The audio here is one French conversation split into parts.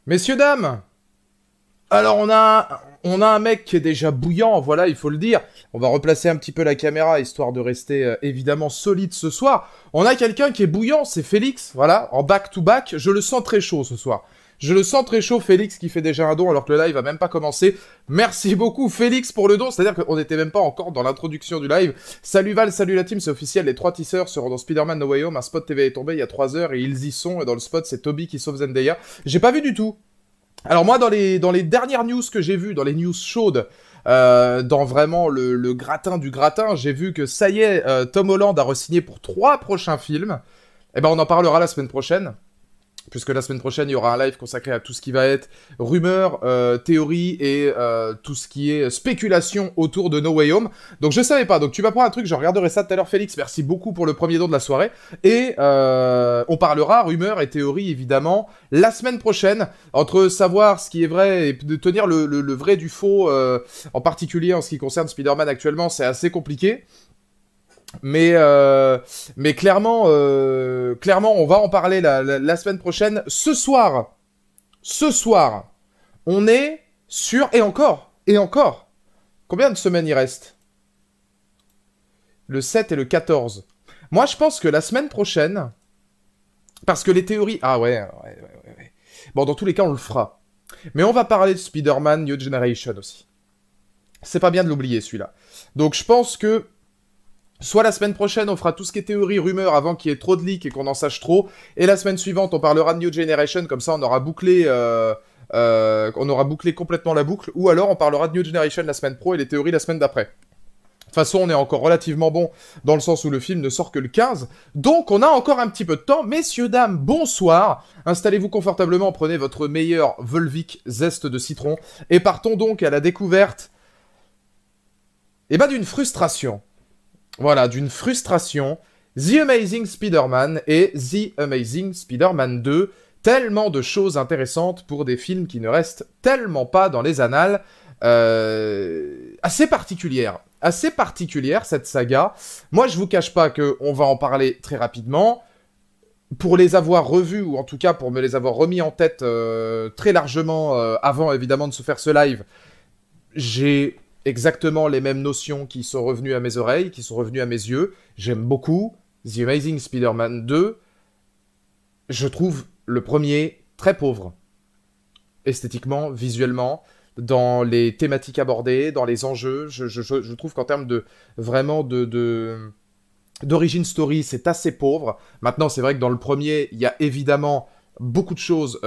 Messieurs, dames, alors on a un mec qui est déjà bouillant, voilà, il faut le dire. On va replacer un petit peu la caméra, histoire de rester évidemment solide ce soir. On a quelqu'un qui est bouillant, c'est Félix, voilà, en back-to-back. Je le sens très chaud ce soir. Je le sens très chaud, Félix qui fait déjà un don alors que le live a même pas commencé. Merci beaucoup Félix pour le don, c'est-à-dire qu'on n'était même pas encore dans l'introduction du live. Salut Val, salut la team, c'est officiel, les 3 teasers seront dans Spider-Man No Way Home. Un spot TV est tombé il y a 3 heures et ils y sont. Et dans le spot, c'est Toby qui sauve Zendaya. J'ai pas vu du tout. Alors moi, dans les dernières news que j'ai vues, dans les news chaudes, dans vraiment le gratin du gratin, j'ai vu que ça y est, Tom Holland a re-signé pour 3 prochains films. Eh ben on en parlera la semaine prochaine. Puisque la semaine prochaine, il y aura un live consacré à tout ce qui va être rumeurs, théories et tout ce qui est spéculation autour de No Way Home. Donc je savais pas, donc tu vas prendre un truc, je regarderai ça tout à l'heure Félix, merci beaucoup pour le premier don de la soirée. Et on parlera rumeurs et théories évidemment la semaine prochaine, entre savoir ce qui est vrai et de tenir le vrai du faux, en particulier en ce qui concerne Spider-Man actuellement, c'est assez compliqué. Mais clairement, on va en parler la semaine prochaine. Ce soir, on est sur... Et encore. Combien de semaines il reste? Le 7 et le 14. Moi, je pense que la semaine prochaine... Parce que les théories... Ah ouais. Bon, dans tous les cas, on le fera. Mais on va parler de Spider-Man New Generation aussi. C'est pas bien de l'oublier, celui-là. Donc, je pense que... Soit la semaine prochaine, on fera tout ce qui est théorie, rumeur, avant qu'il y ait trop de leaks et qu'on en sache trop. Et la semaine suivante, on parlera de New Generation, comme ça on aura bouclé complètement la boucle. Ou alors on parlera de New Generation la semaine pro et les théories la semaine d'après. De toute façon, on est encore relativement bon dans le sens où le film ne sort que le 15. Donc, on a encore un petit peu de temps. Messieurs, dames, bonsoir. Installez-vous confortablement, prenez votre meilleur Volvic zeste de citron. Et partons donc à la découverte d'une frustration. Voilà, d'une frustration. The Amazing Spider-Man et The Amazing Spider-Man 2. Tellement de choses intéressantes pour des films qui ne restent tellement pas dans les annales. Assez particulière cette saga. Moi, je vous cache pas qu'on va en parler très rapidement. Pour les avoir revus, ou en tout cas pour me les avoir remis en tête très largement avant évidemment de se faire ce live, j'ai exactement les mêmes notions qui sont revenues à mes oreilles, qui sont revenues à mes yeux. J'aime beaucoup The Amazing Spider-Man 2. Je trouve le premier très pauvre, esthétiquement, visuellement, dans les thématiques abordées, dans les enjeux. Je trouve qu'en termes de vraiment d'origin story, c'est assez pauvre. Maintenant, c'est vrai que dans le premier, il y a évidemment beaucoup de choses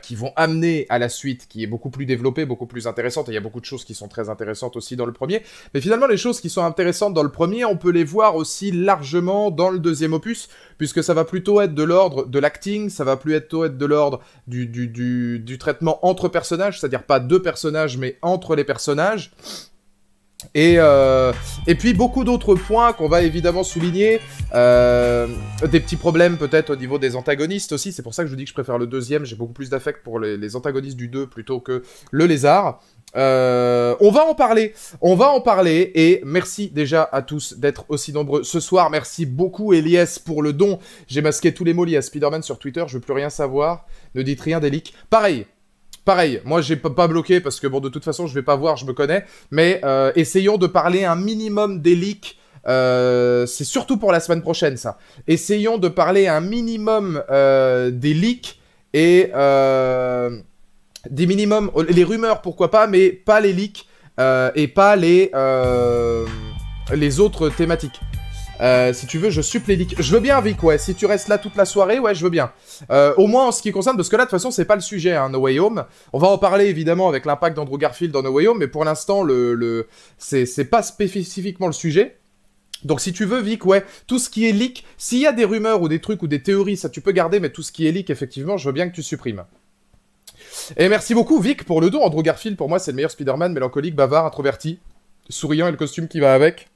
qui vont amener à la suite, qui est beaucoup plus développée, beaucoup plus intéressante, et il y a beaucoup de choses qui sont très intéressantes aussi dans le premier. Mais finalement, les choses qui sont intéressantes dans le premier, on peut les voir aussi largement dans le deuxième opus, puisque ça va plutôt être de l'ordre de l'acting, ça va plutôt être de l'ordre du traitement entre personnages, c'est-à-dire pas deux personnages, mais entre les personnages. Et puis beaucoup d'autres points qu'on va évidemment souligner, des petits problèmes peut-être au niveau des antagonistes aussi, c'est pour ça que je vous dis que je préfère le deuxième, j'ai beaucoup plus d'affect pour les antagonistes du 2 plutôt que le lézard. On va en parler, et merci déjà à tous d'être aussi nombreux ce soir. Merci beaucoup Elias pour le don, j'ai masqué tous les mots liés à Spider-Man sur Twitter, je veux plus rien savoir, ne dites rien des leaks. Pareil, moi j'ai pas bloqué parce que bon de toute façon je vais pas voir, je me connais, mais essayons de parler un minimum des leaks, c'est surtout pour la semaine prochaine ça. Essayons de parler un minimum des leaks et des minimums, les rumeurs pourquoi pas, mais pas les leaks et pas les autres thématiques. Si tu veux, je supe les leaks. Je veux bien, Vic, ouais. Si tu restes là toute la soirée, ouais, je veux bien. Au moins en ce qui concerne, parce que là, de toute façon, c'est pas le sujet, hein, No Way Home. On va en parler, évidemment, avec l'impact d'Andrew Garfield dans No Way Home, mais pour l'instant, c'est pas spécifiquement le sujet. Donc si tu veux, Vic, ouais, tout ce qui est leak, s'il y a des rumeurs ou des trucs ou des théories, ça tu peux garder, mais tout ce qui est leak, effectivement, je veux bien que tu supprimes. Et merci beaucoup, Vic, pour le don. Andrew Garfield, pour moi, c'est le meilleur Spider-Man, mélancolique, bavard, introverti, souriant et le costume qui va avec.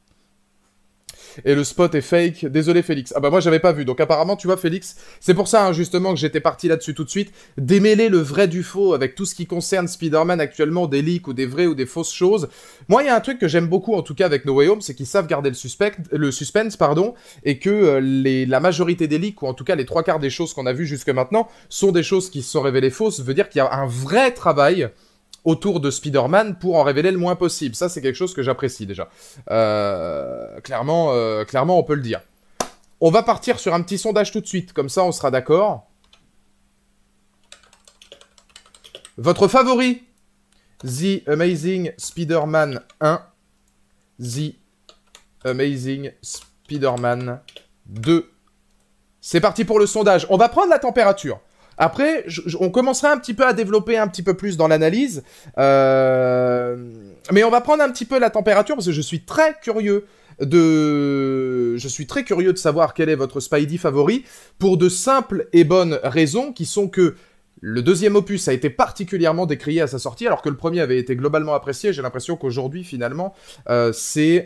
Et le spot est fake. Désolé, Félix. Ah bah moi, j'avais pas vu. Donc apparemment, tu vois, Félix, c'est pour ça, hein, justement, que j'étais parti là-dessus tout de suite. Démêler le vrai du faux avec tout ce qui concerne Spider-Man actuellement, des leaks ou des vraies ou des fausses choses. Moi, il y a un truc que j'aime beaucoup, en tout cas, avec No Way Home, c'est qu'ils savent garder le suspense, et que la majorité des leaks, ou en tout cas les 3/4 des choses qu'on a vues jusque maintenant, sont des choses qui se sont révélées fausses. Ça veut dire qu'il y a un vrai travail autour de Spider-Man pour en révéler le moins possible. Ça, c'est quelque chose que j'apprécie déjà. Clairement, on peut le dire. On va partir sur un petit sondage tout de suite, comme ça on sera d'accord. Votre favori? The Amazing Spider-Man 1, The Amazing Spider-Man 2. C'est parti pour le sondage. On va prendre la température. Après, on commencera un petit peu à développer un petit peu plus dans l'analyse. Mais on va prendre un petit peu la température parce que je suis très curieux de savoir quel est votre Spidey favori pour de simples et bonnes raisons qui sont que le deuxième opus a été particulièrement décrié à sa sortie, alors que le premier avait été globalement apprécié. J'ai l'impression qu'aujourd'hui, finalement, c'est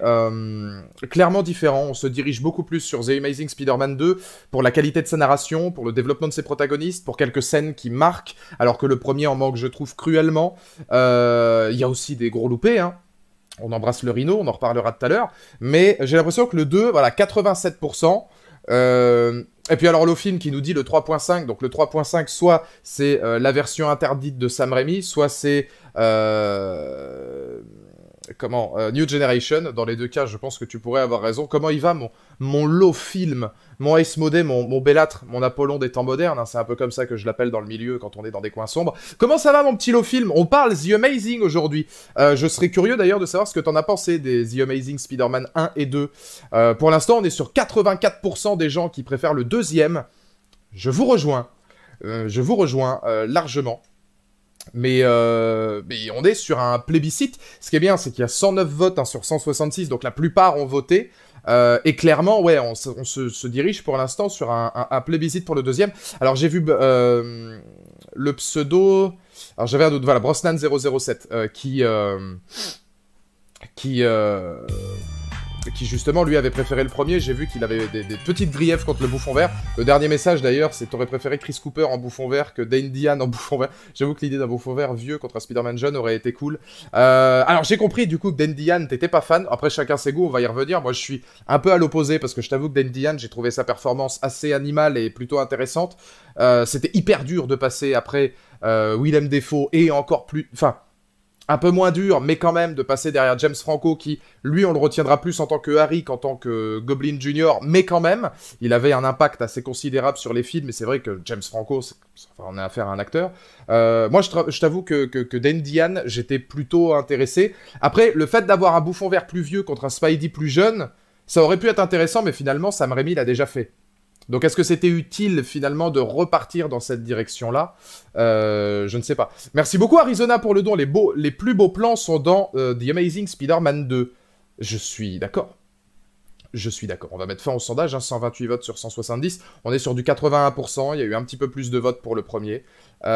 clairement différent. On se dirige beaucoup plus sur The Amazing Spider-Man 2 pour la qualité de sa narration, pour le développement de ses protagonistes, pour quelques scènes qui marquent, alors que le premier en manque, je trouve, cruellement. Il y a aussi des gros loupés, hein. On embrasse le Rhino, on en reparlera tout à l'heure. Mais j'ai l'impression que le 2, voilà, 87%. Et puis alors le film qui nous dit le 3.5, donc le 3.5 soit c'est la version interdite de Sam Raimi, soit c'est New Generation. Dans les deux cas, je pense que tu pourrais avoir raison. Comment il va mon lot film, mon Ace Modé, mon Bellâtre, mon Apollon des temps modernes, hein, c'est un peu comme ça que je l'appelle dans le milieu quand on est dans des coins sombres. Comment ça va mon petit lot film? On parle The Amazing aujourd'hui. Je serais curieux d'ailleurs de savoir ce que t'en as pensé des The Amazing Spider-Man 1 et 2. Pour l'instant, on est sur 84% des gens qui préfèrent le deuxième. Je vous rejoins largement. Mais on est sur un plébiscite. Ce qui est bien, c'est qu'il y a 109 votes hein, sur 166, donc la plupart ont voté. Et clairement, ouais, on se dirige pour l'instant sur un plébiscite pour le deuxième. Alors j'ai vu le pseudo... Alors j'avais un doute, voilà, Brosnan007, qui justement lui avait préféré le premier. J'ai vu qu'il avait des petites griefs contre le bouffon vert. Le dernier message d'ailleurs, c'est t'aurais préféré Chris Cooper en bouffon vert que Dane Diane en bouffon vert. J'avoue que l'idée d'un bouffon vert vieux contre un Spider-Man jeune aurait été cool. Alors j'ai compris du coup que Dane Diane t'étais pas fan. Après chacun ses goûts, on va y revenir. Moi je suis un peu à l'opposé parce que je t'avoue que Dane Diane, j'ai trouvé sa performance assez animale et plutôt intéressante. C'était hyper dur de passer après Willem Dafoe et encore plus... Enfin... un peu moins dur, mais quand même, de passer derrière James Franco, qui, lui, on le retiendra plus en tant que Harry qu'en tant que Goblin Jr., mais quand même, il avait un impact assez considérable sur les films, et c'est vrai que James Franco, on a affaire à un acteur. Moi, je t'avoue que Dane Diane, j'étais plutôt intéressé. Après, le fait d'avoir un bouffon vert plus vieux contre un Spidey plus jeune, ça aurait pu être intéressant, mais finalement, Sam Raimi l'a déjà fait. Donc est-ce que c'était utile finalement de repartir dans cette direction-là? Je ne sais pas. Merci beaucoup Arizona pour le don. Les plus beaux plans sont dans The Amazing Spider-Man 2. Je suis d'accord. Je suis d'accord. On va mettre fin au sondage, hein, 128 votes sur 170. On est sur du 81%. Il y a eu un petit peu plus de votes pour le premier. Mais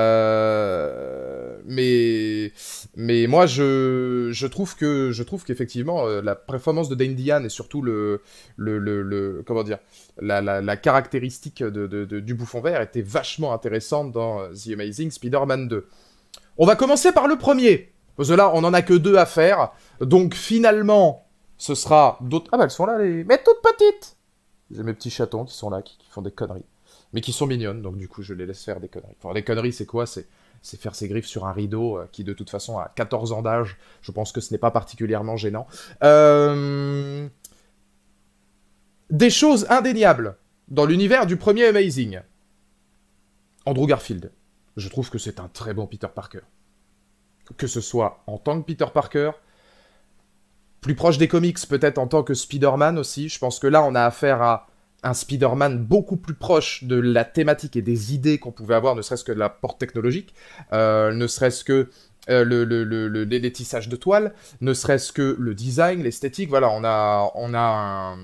moi, je trouve qu'effectivement, la performance de Dane Diane et surtout comment dire, la caractéristique du bouffon vert était vachement intéressante dans The Amazing Spider-Man 2. On va commencer par le premier. Parce que là, on en a que 2 à faire. Donc finalement... ce sera d'autres... Ah bah elles sont là, mais toutes petites. J'ai mes petits chatons qui sont là, qui font des conneries. Mais qui sont mignonnes, donc du coup je les laisse faire des conneries. Enfin, des conneries, c'est quoi? C'est faire ses griffes sur un rideau qui de toute façon a 14 ans d'âge. Je pense que ce n'est pas particulièrement gênant. Des choses indéniables dans l'univers du premier Amazing. Andrew Garfield. Je trouve que c'est un très bon Peter Parker. Que ce soit en tant que Peter Parker... plus proche des comics, peut-être en tant que Spider-Man aussi. Je pense que là, on a affaire à un Spider-Man beaucoup plus proche de la thématique et des idées qu'on pouvait avoir, ne serait-ce que de la porte technologique, ne serait-ce que les tissages de toile, ne serait-ce que le design, l'esthétique. Voilà, on a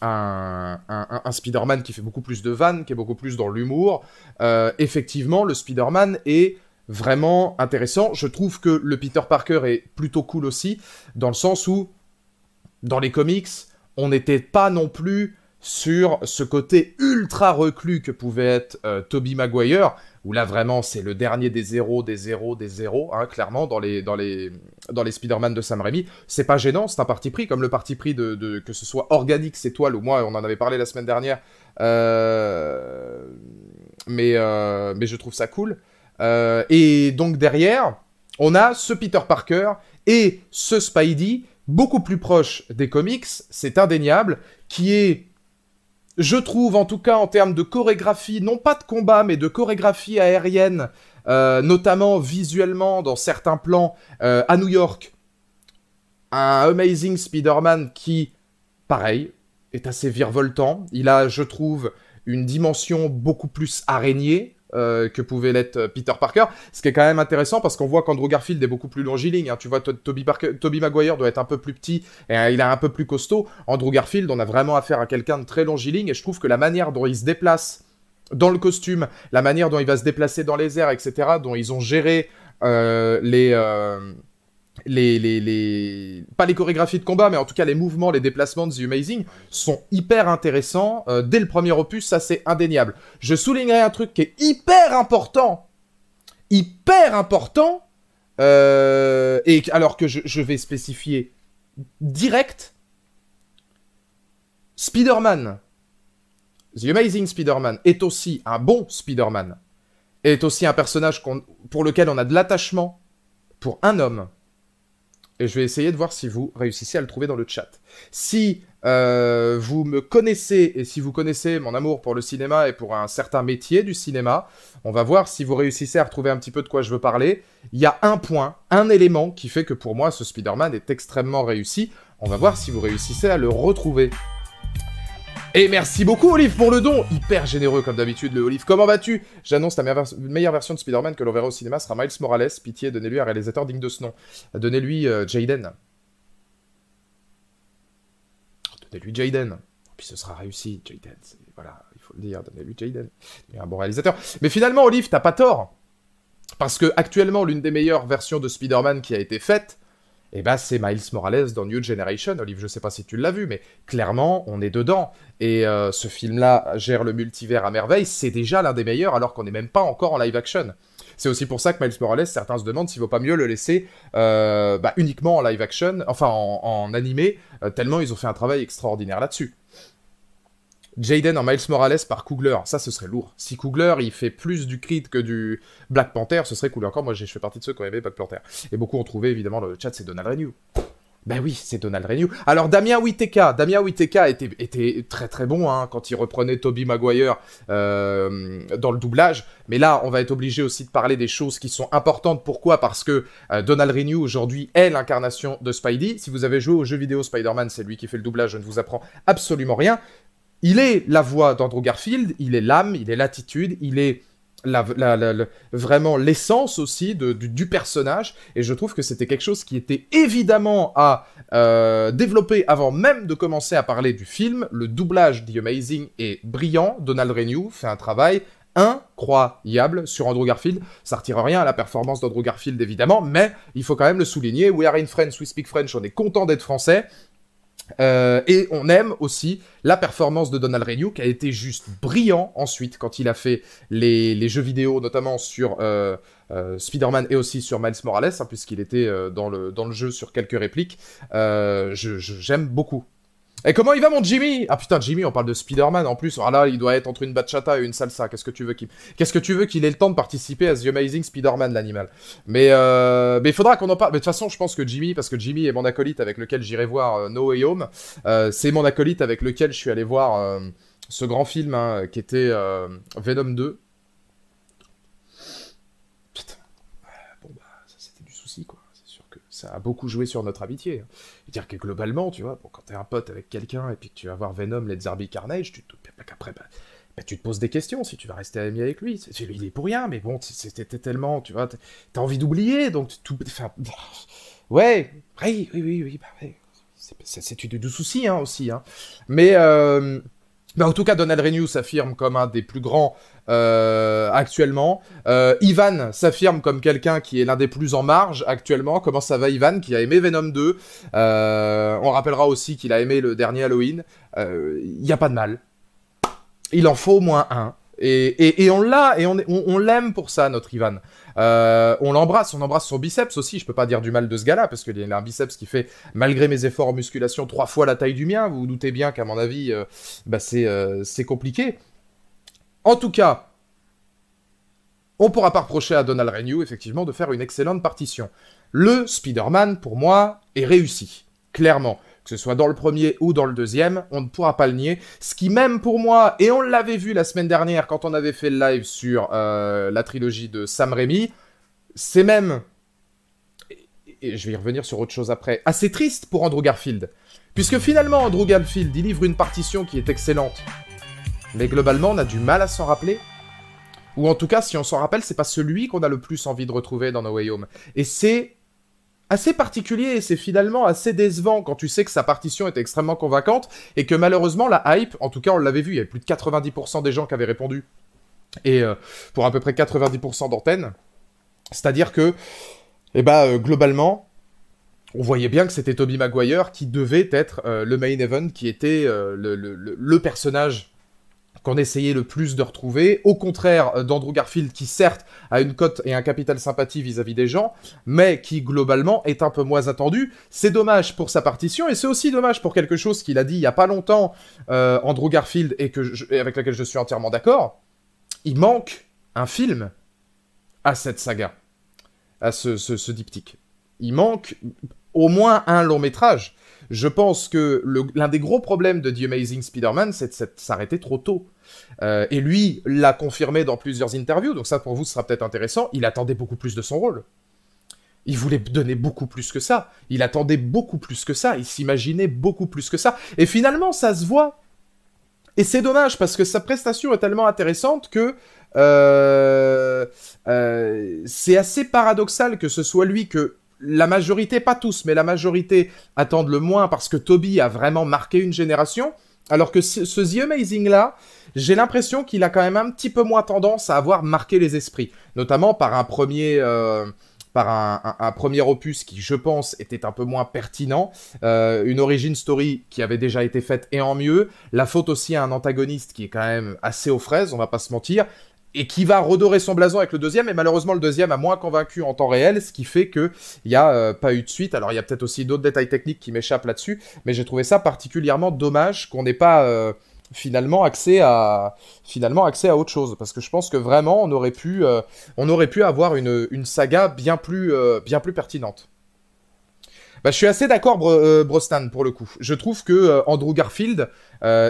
un Spider-Man qui fait beaucoup plus de vannes, qui est beaucoup plus dans l'humour. Effectivement, le Spider-Man est... vraiment intéressant. Je trouve que le Peter Parker est plutôt cool aussi, dans le sens où, dans les comics, on n'était pas non plus sur ce côté ultra reclus que pouvait être Tobey Maguire, où là vraiment c'est le dernier des zéros, hein, clairement, dans les Spider-Man de Sam Raimi. C'est pas gênant, c'est un parti pris, comme le parti pris que ce soit Organix Étoile, ou moi on en avait parlé la semaine dernière, mais je trouve ça cool. Et donc derrière, on a ce Peter Parker et ce Spidey, beaucoup plus proche des comics, c'est indéniable, qui est, je trouve en tout cas en termes de chorégraphie, non pas de combat, mais de chorégraphie aérienne, notamment visuellement dans certains plans à New York, un Amazing Spider-Man qui, pareil, est assez virevoltant. Il a, je trouve, une dimension beaucoup plus araignée, que pouvait l'être Peter Parker, ce qui est quand même intéressant parce qu'on voit qu'Andrew Garfield est beaucoup plus longiligne, hein. Tu vois, Tobey Maguire doit être un peu plus petit et il est un peu plus costaud. Andrew Garfield, on a vraiment affaire à quelqu'un de très longiligne et je trouve que la manière dont il se déplace dans le costume, la manière dont il va se déplacer dans les airs, etc., dont ils ont géré pas les chorégraphies de combat, mais en tout cas les mouvements, les déplacements de The Amazing sont hyper intéressants. Dès le premier opus, ça c'est indéniable. Je soulignerai un truc qui est hyper important, et alors que je vais spécifier direct, Spider-Man, The Amazing Spider-Man est aussi un bon Spider-Man, est aussi un personnage pour lequel on a de l'attachement pour un homme. Et je vais essayer de voir si vous réussissez à le trouver dans le chat. Si vous me connaissez, et si vous connaissez mon amour pour le cinéma et pour un certain métier du cinéma, on va voir si vous réussissez à retrouver un petit peu de quoi je veux parler. Il y a un point, un élément qui fait que pour moi, ce Spider-Man est extrêmement réussi. On va voir si vous réussissez à le retrouver. Et merci beaucoup, Olive, pour le don. Hyper généreux, comme d'habitude, le Olive. Comment vas-tu? J'annonce la meilleure version de Spider-Man que l'on verra au cinéma sera Miles Morales. Pitié, donnez-lui un réalisateur digne de ce nom. Donnez-lui Jaden. Donnez-lui Jaden. Puis ce sera réussi, Jaden. Voilà, il faut le dire, donnez-lui Jaden. Il est un bon réalisateur. Mais finalement, Olive, t'as pas tort. Parce que actuellement, l'une des meilleures versions de Spider-Man qui a été faite, eh ben, c'est Miles Morales dans New Generation. Olive, je sais pas si tu l'as vu, mais clairement, on est dedans. Et ce film-là gère le multivers à merveille. C'est déjà l'un des meilleurs, alors qu'on n'est même pas encore en live action. C'est aussi pour ça que Miles Morales, certains se demandent s'il vaut pas mieux le laisser uniquement en live action, enfin en animé, tellement ils ont fait un travail extraordinaire là-dessus. Jaden en Miles Morales par Coogler, ça ce serait lourd. Si Coogler il fait plus du Creed que du Black Panther, ce serait cool. Encore moi je fais partie de ceux qui ont aimé Black Panther. Et beaucoup ont trouvé évidemment le chat, c'est Donald Renew. Ben oui, c'est Donald Renew. Alors Damien Whittaker était très très bon hein, quand il reprenait Tobey Maguire dans le doublage. Mais là, on va être obligé aussi de parler des choses qui sont importantes. Pourquoi? Parce que Donald Renew aujourd'hui est l'incarnation de Spidey. Si vous avez joué au jeu vidéo Spider-Man, c'est lui qui fait le doublage, je ne vous apprends absolument rien. Il est la voix d'Andrew Garfield, il est l'âme, il est l'attitude, il est vraiment l'essence aussi du personnage, et je trouve que c'était quelque chose qui était évidemment à développer avant même de commencer à parler du film. Le doublage The Amazing est brillant, Donald Renew fait un travail incroyable sur Andrew Garfield. Ça retire rien à la performance d'Andrew Garfield évidemment, mais il faut quand même le souligner. We are in France, we speak French, on est content d'être français. Et on aime aussi la performance de Donald Renew qui a été juste brillant ensuite quand il a fait les jeux vidéo, notamment sur Spider-Man et aussi sur Miles Morales, hein, puisqu'il était dans le jeu sur quelques répliques. J'aime beaucoup. Et comment il va mon Jimmy? Ah putain, Jimmy, on parle de Spider-Man en plus. Ah là, il doit être entre une bachata et une salsa. Qu'est-ce que tu veux qu'il ait le temps de participer à The Amazing Spider-Man, l'animal? Mais il faudra qu'on en parle. Mais de toute façon, je pense que Jimmy, parce que Jimmy est mon acolyte avec lequel j'irai voir No Way Home, c'est mon acolyte avec lequel je suis allé voir ce grand film hein, qui était Venom 2. Putain. Bon bah, ça c'était du souci quoi. Ça a beaucoup joué sur notre amitié. C'est-à-dire que globalement, tu vois, bon, quand t'es un pote avec quelqu'un et puis que tu vas voir Venom, Let's Derby Carnage, tu te doutes bien qu'après, tu te poses des questions si tu vas rester ami avec lui. Il est pour rien, mais bon, c'était tellement, tu vois, t'as envie d'oublier, donc tout... Enfin, ouais, oui, bah ouais. C'est du souci, hein, aussi, hein. Mais... en tout cas, Donald Renew s'affirme comme un des plus grands actuellement. Ivan s'affirme comme quelqu'un qui est l'un des plus en marge actuellement. Comment ça va, Ivan, qui a aimé Venom 2. On rappellera aussi qu'il a aimé le dernier Halloween. Il n'y a pas de mal. Il en faut au moins un. Et on l'a, et on l'aime pour ça, notre Ivan. On l'embrasse, on embrasse son biceps aussi. Je peux pas dire du mal de ce gars-là, parce qu'il a un biceps qui fait, malgré mes efforts en musculation, 3 fois la taille du mien. Vous vous doutez bien qu'à mon avis, c'est compliqué. En tout cas, on pourra pas reprocher à Donald Renew, effectivement, de faire une excellente partition. Le Spider-Man, pour moi, est réussi. Clairement. Que ce soit dans le premier ou dans le deuxième, on ne pourra pas le nier. Ce qui même pour moi, et on l'avait vu la semaine dernière quand on avait fait le live sur la trilogie de Sam Raimi, c'est même, et je vais y revenir sur autre chose après, assez triste pour Andrew Garfield. Puisque finalement, Andrew Garfield, il livre une partition qui est excellente. Mais globalement, on a du mal à s'en rappeler. Ou en tout cas, si on s'en rappelle, c'est pas celui qu'on a le plus envie de retrouver dans No Way Home. Et c'est assez particulier et c'est finalement assez décevant quand tu sais que sa partition était extrêmement convaincante et que malheureusement la hype, en tout cas on l'avait vu, il y avait plus de 90% des gens qui avaient répondu et pour à peu près 90% d'antennes, c'est-à-dire que globalement on voyait bien que c'était Tobey Maguire qui devait être le main event, qui était le personnage qu'on essayait le plus de retrouver, au contraire d'Andrew Garfield qui certes a une cote et un capital sympathie vis-à-vis des gens, mais qui globalement est un peu moins attendu. C'est dommage pour sa partition, et c'est aussi dommage pour quelque chose qu'il a dit il y a pas longtemps, Andrew Garfield, et avec lequel je suis entièrement d'accord. Il manque un film à cette saga, à ce diptyque. Il manque au moins un long métrage. Je pense que l'un des gros problèmes de The Amazing Spider-Man, c'est de s'arrêter trop tôt. Et lui l'a confirmé dans plusieurs interviews, donc ça pour vous ce sera peut-être intéressant, il attendait beaucoup plus de son rôle. Il voulait donner beaucoup plus que ça. Il attendait beaucoup plus que ça. Il s'imaginait beaucoup plus que ça. Et finalement, ça se voit. Et c'est dommage parce que sa prestation est tellement intéressante que c'est assez paradoxal que ce soit lui que la majorité, pas tous, mais la majorité attendent le moins parce que Toby a vraiment marqué une génération, alors que ce The Amazing là, j'ai l'impression qu'il a quand même un petit peu moins tendance à avoir marqué les esprits, notamment par un premier... par un premier opus qui, je pense, était un peu moins pertinent, une origin story qui avait déjà été faite et en mieux, la faute aussi à un antagoniste qui est quand même assez aux fraises, on va pas se mentir, et qui va redorer son blason avec le deuxième, et malheureusement le deuxième a moins convaincu en temps réel, ce qui fait qu'il n'y a pas eu de suite. Alors il y a peut-être aussi d'autres détails techniques qui m'échappent là-dessus, mais j'ai trouvé ça particulièrement dommage qu'on n'ait pas... finalement accès à autre chose, parce que je pense que vraiment on aurait pu avoir une saga bien plus pertinente. Bah, je suis assez d'accord, Brosnan, pour le coup. Je trouve que Andrew Garfield,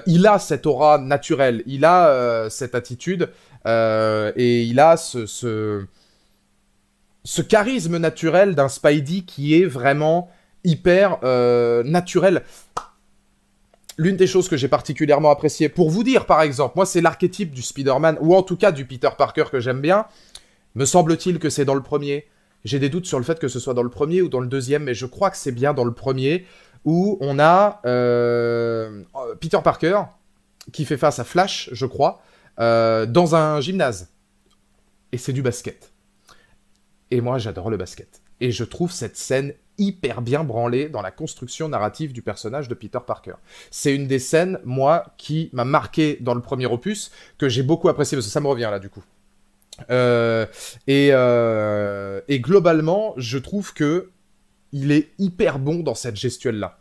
il a cette aura naturelle, il a cette attitude, et il a ce charisme naturel d'un Spidey qui est vraiment hyper naturel. L'une des choses que j'ai particulièrement appréciées, pour vous dire par exemple, moi c'est l'archétype du Spider-Man, ou en tout cas du Peter Parker que j'aime bien, me semble-t-il que c'est dans le premier. J'ai des doutes sur le fait que ce soit dans le premier ou dans le deuxième, mais je crois que c'est bien dans le premier, où on a Peter Parker, qui fait face à Flash, je crois, dans un gymnase. Et c'est du basket. Et moi j'adore le basket. Et je trouve cette scène hyper bien branlée dans la construction narrative du personnage de Peter Parker. C'est une des scènes, moi, qui m'a marqué dans le premier opus, que j'ai beaucoup apprécié, parce que ça me revient là, du coup. Et globalement, je trouve que il est hyper bon dans cette gestuelle-là.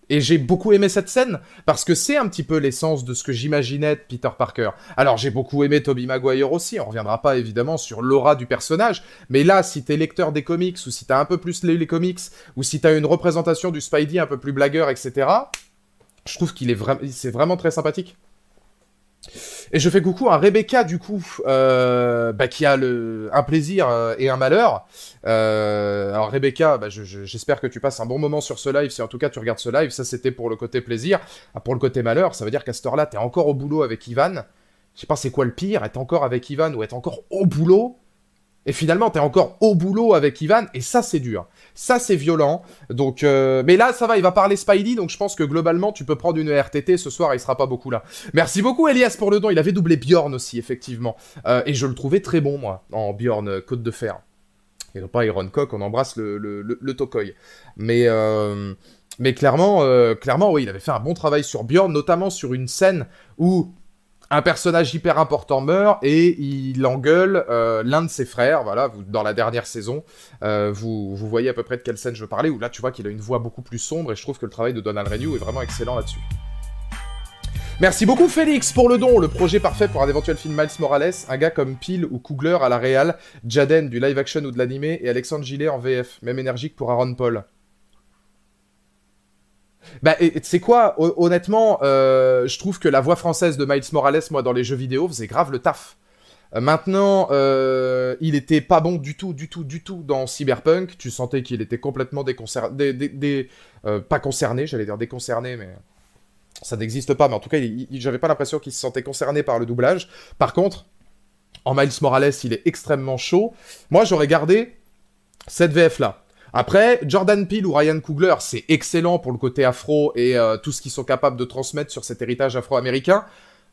Et j'ai beaucoup aimé cette scène, parce que c'est un petit peu l'essence de ce que j'imaginais de Peter Parker. Alors j'ai beaucoup aimé Tobey Maguire aussi, on reviendra pas évidemment sur l'aura du personnage, mais là, si t'es lecteur des comics, ou si t'as un peu plus lu les comics, ou si t'as une représentation du Spidey un peu plus blagueur, etc., je trouve qu'il est c'est vraiment très sympathique. Et je fais coucou à Rebecca, du coup, qui a un plaisir et un malheur. Alors Rebecca, j'espère que tu passes un bon moment sur ce live, si en tout cas tu regardes ce live, ça c'était pour le côté plaisir. Pour le côté malheur, ça veut dire qu'à cette heure-là, t'es encore au boulot avec Ivan. Je sais pas c'est quoi le pire, être encore avec Ivan ou être encore au boulot. Et finalement, t'es encore au boulot avec Ivan, et ça, c'est dur. Ça, c'est violent. Donc, mais là, ça va, il va parler Spidey, donc je pense que globalement, tu peux prendre une RTT ce soir, il sera pas beaucoup là. Merci beaucoup, Elias, pour le don. Il avait doublé Bjorn aussi, effectivement. Et je le trouvais très bon, moi, en Bjorn, Côte de Fer. Et non pas Iron Cock, on embrasse le Tokoi. Mais clairement, oui, il avait fait un bon travail sur Bjorn, notamment sur une scène où un personnage hyper important meurt et il engueule l'un de ses frères, voilà, dans la dernière saison. Vous voyez à peu près de quelle scène je parlais, où là tu vois qu'il a une voix beaucoup plus sombre et je trouve que le travail de Donald Renew est vraiment excellent là-dessus. Merci beaucoup Félix pour le don, le projet parfait pour un éventuel film Miles Morales, un gars comme Peel ou Coogler à la réal, Jaden du live action ou de l'animé et Alexandre Gillet en VF, même énergique pour Aaron Paul. Bah, tu sais quoi, honnêtement, je trouve que la voix française de Miles Morales, moi, dans les jeux vidéo, faisait grave le taf. Maintenant, il était pas bon du tout dans Cyberpunk. Tu sentais qu'il était complètement pas concerné, j'allais dire déconcerné, mais ça n'existe pas. Mais en tout cas, j'avais pas l'impression qu'il se sentait concerné par le doublage. Par contre, en Miles Morales, il est extrêmement chaud. Moi, j'aurais gardé cette VF-là. Après, Jordan Peele ou Ryan Coogler, c'est excellent pour le côté afro et tout ce qu'ils sont capables de transmettre sur cet héritage afro-américain.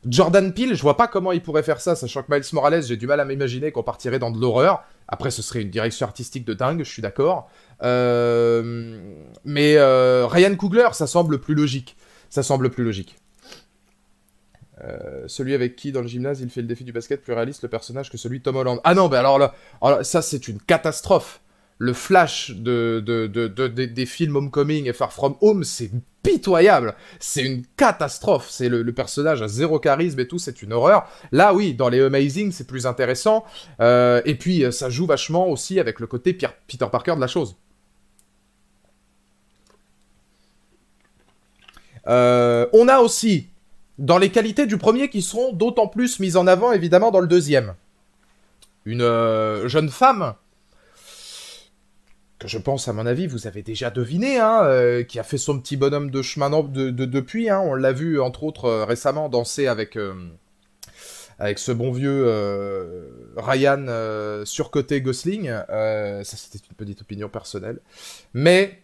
Jordan Peele, je vois pas comment il pourrait faire ça, sachant que Miles Morales, j'ai du mal à m'imaginer qu'on partirait dans de l'horreur. Après, ce serait une direction artistique de dingue, je suis d'accord. Mais Ryan Coogler, ça semble plus logique. Celui avec qui, dans le gymnase, il fait le défi du basket plus réaliste, le personnage, que celui de Tom Holland. Ah non, mais alors là, ça c'est une catastrophe. Le Flash des films Homecoming et Far From Home, c'est pitoyable. C'est une catastrophe. C'est le personnage a zéro charisme et tout, c'est une horreur. Là, oui, dans les Amazing, c'est plus intéressant. Et puis, ça joue vachement aussi avec le côté Peter Parker de la chose. On a aussi, dans les qualités du premier, qui seront d'autant plus mises en avant, évidemment, dans le deuxième. Une jeune femme que je pense, à mon avis, vous avez déjà deviné, hein, qui a fait son petit bonhomme de chemin depuis, hein, on l'a vu, entre autres, récemment danser avec ce bon vieux Ryan surcoté Gosling. Ça, c'était une petite opinion personnelle. Mais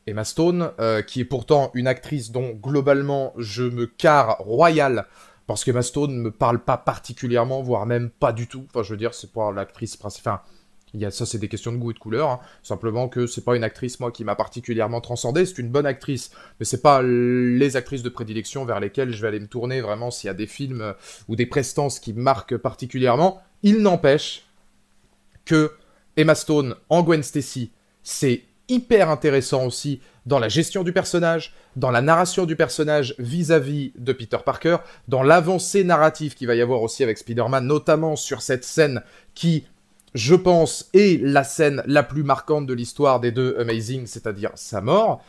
Emma Stone, qui est pourtant une actrice dont, globalement, je me carre royal, parce qu'Emma Stone ne me parle pas particulièrement, voire même pas du tout. Enfin, je veux dire, c'est pas l'actrice principale... Enfin, ça, c'est des questions de goût et de couleur. Hein. Simplement que c'est pas une actrice, moi, qui m'a particulièrement transcendé. C'est une bonne actrice, mais c'est pas les actrices de prédilection vers lesquelles je vais aller me tourner vraiment s'il y a des films ou des prestances qui me marquent particulièrement. Il n'empêche que Emma Stone en Gwen Stacy, c'est hyper intéressant aussi dans la gestion du personnage, dans la narration du personnage vis-à-vis de Peter Parker, dans l'avancée narrative qu'il va y avoir aussi avec Spider-Man, notamment sur cette scène qui... je pense, est la scène la plus marquante de l'histoire des deux Amazing, c'est-à-dire sa mort.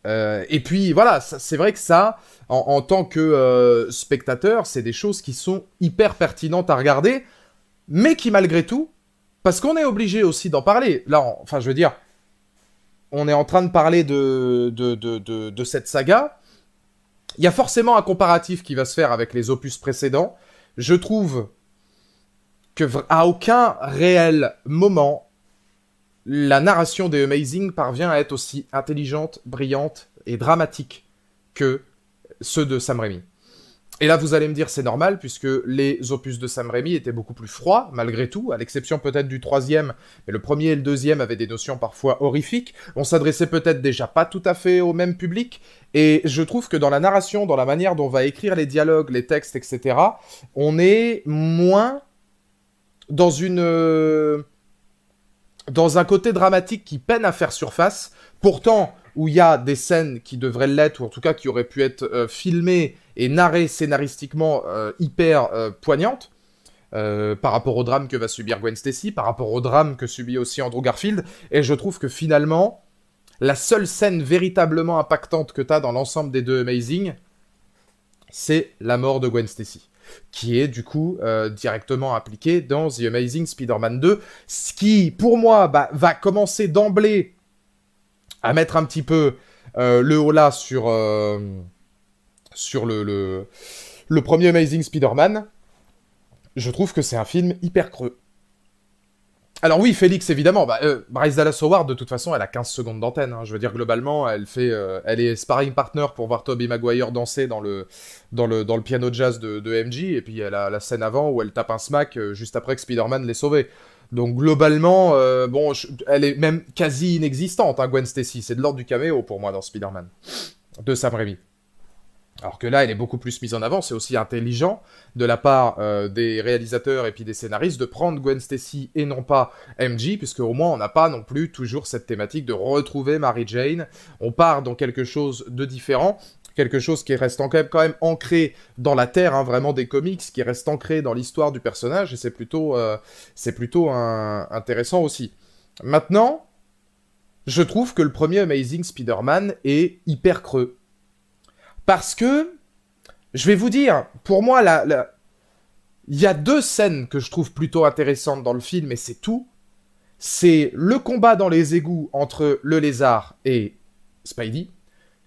Et puis, voilà, c'est vrai que ça, en tant que spectateur, c'est des choses qui sont hyper pertinentes à regarder, mais qui, malgré tout, parce qu'on est obligé aussi d'en parler. Là, enfin, je veux dire, on est en train de parler de cette saga. Il y a forcément un comparatif qui va se faire avec les opus précédents. Je trouve... que à aucun réel moment, la narration des Amazing parvient à être aussi intelligente, brillante et dramatique que ceux de Sam Raimi. Et là, vous allez me dire, c'est normal, puisque les opus de Sam Raimi étaient beaucoup plus froids, malgré tout, à l'exception peut-être du troisième, mais le premier et le deuxième avaient des notions parfois horrifiques. On s'adressait peut-être déjà pas tout à fait au même public, et je trouve que dans la narration, dans la manière dont on va écrire les dialogues, les textes, etc., on est moins... dans un côté dramatique qui peine à faire surface, pourtant où il y a des scènes qui devraient l'être, ou en tout cas qui auraient pu être filmées et narrées scénaristiquement hyper poignantes, par rapport au drame que va subir Gwen Stacy, par rapport au drame que subit aussi Andrew Garfield, et je trouve que finalement, la seule scène véritablement impactante que t'as dans l'ensemble des deux Amazing, c'est la mort de Gwen Stacy, qui est du coup directement appliqué dans The Amazing Spider-Man 2, ce qui, pour moi, va commencer d'emblée à mettre un petit peu le holà sur le premier Amazing Spider-Man. Je trouve que c'est un film hyper creux. Alors oui, Félix, évidemment, Bryce Dallas Howard, de toute façon, elle a 15 secondes d'antenne. Hein. Je veux dire, globalement, elle est sparring partner pour voir Tobey Maguire danser dans le piano jazz de MJ, et puis elle a la scène avant où elle tape un smack juste après que Spider-Man l'ait sauvée. Donc globalement, elle est même quasi inexistante, hein, Gwen Stacy. C'est de l'ordre du caméo pour moi dans Spider-Man, de Sam Raimi. Alors que là, elle est beaucoup plus mise en avant, c'est aussi intelligent de la part des réalisateurs et puis des scénaristes de prendre Gwen Stacy et non pas MJ, puisque au moins on n'a pas non plus toujours cette thématique de retrouver Mary Jane. On part dans quelque chose de différent, quelque chose qui reste quand même ancré dans la terre, hein, vraiment des comics, qui reste ancré dans l'histoire du personnage, et c'est plutôt intéressant aussi. Maintenant, je trouve que le premier Amazing Spider-Man est hyper creux. Parce que, je vais vous dire, pour moi, il y a deux scènes que je trouve plutôt intéressantes dans le film, et c'est tout. C'est le combat dans les égouts entre le lézard et Spidey,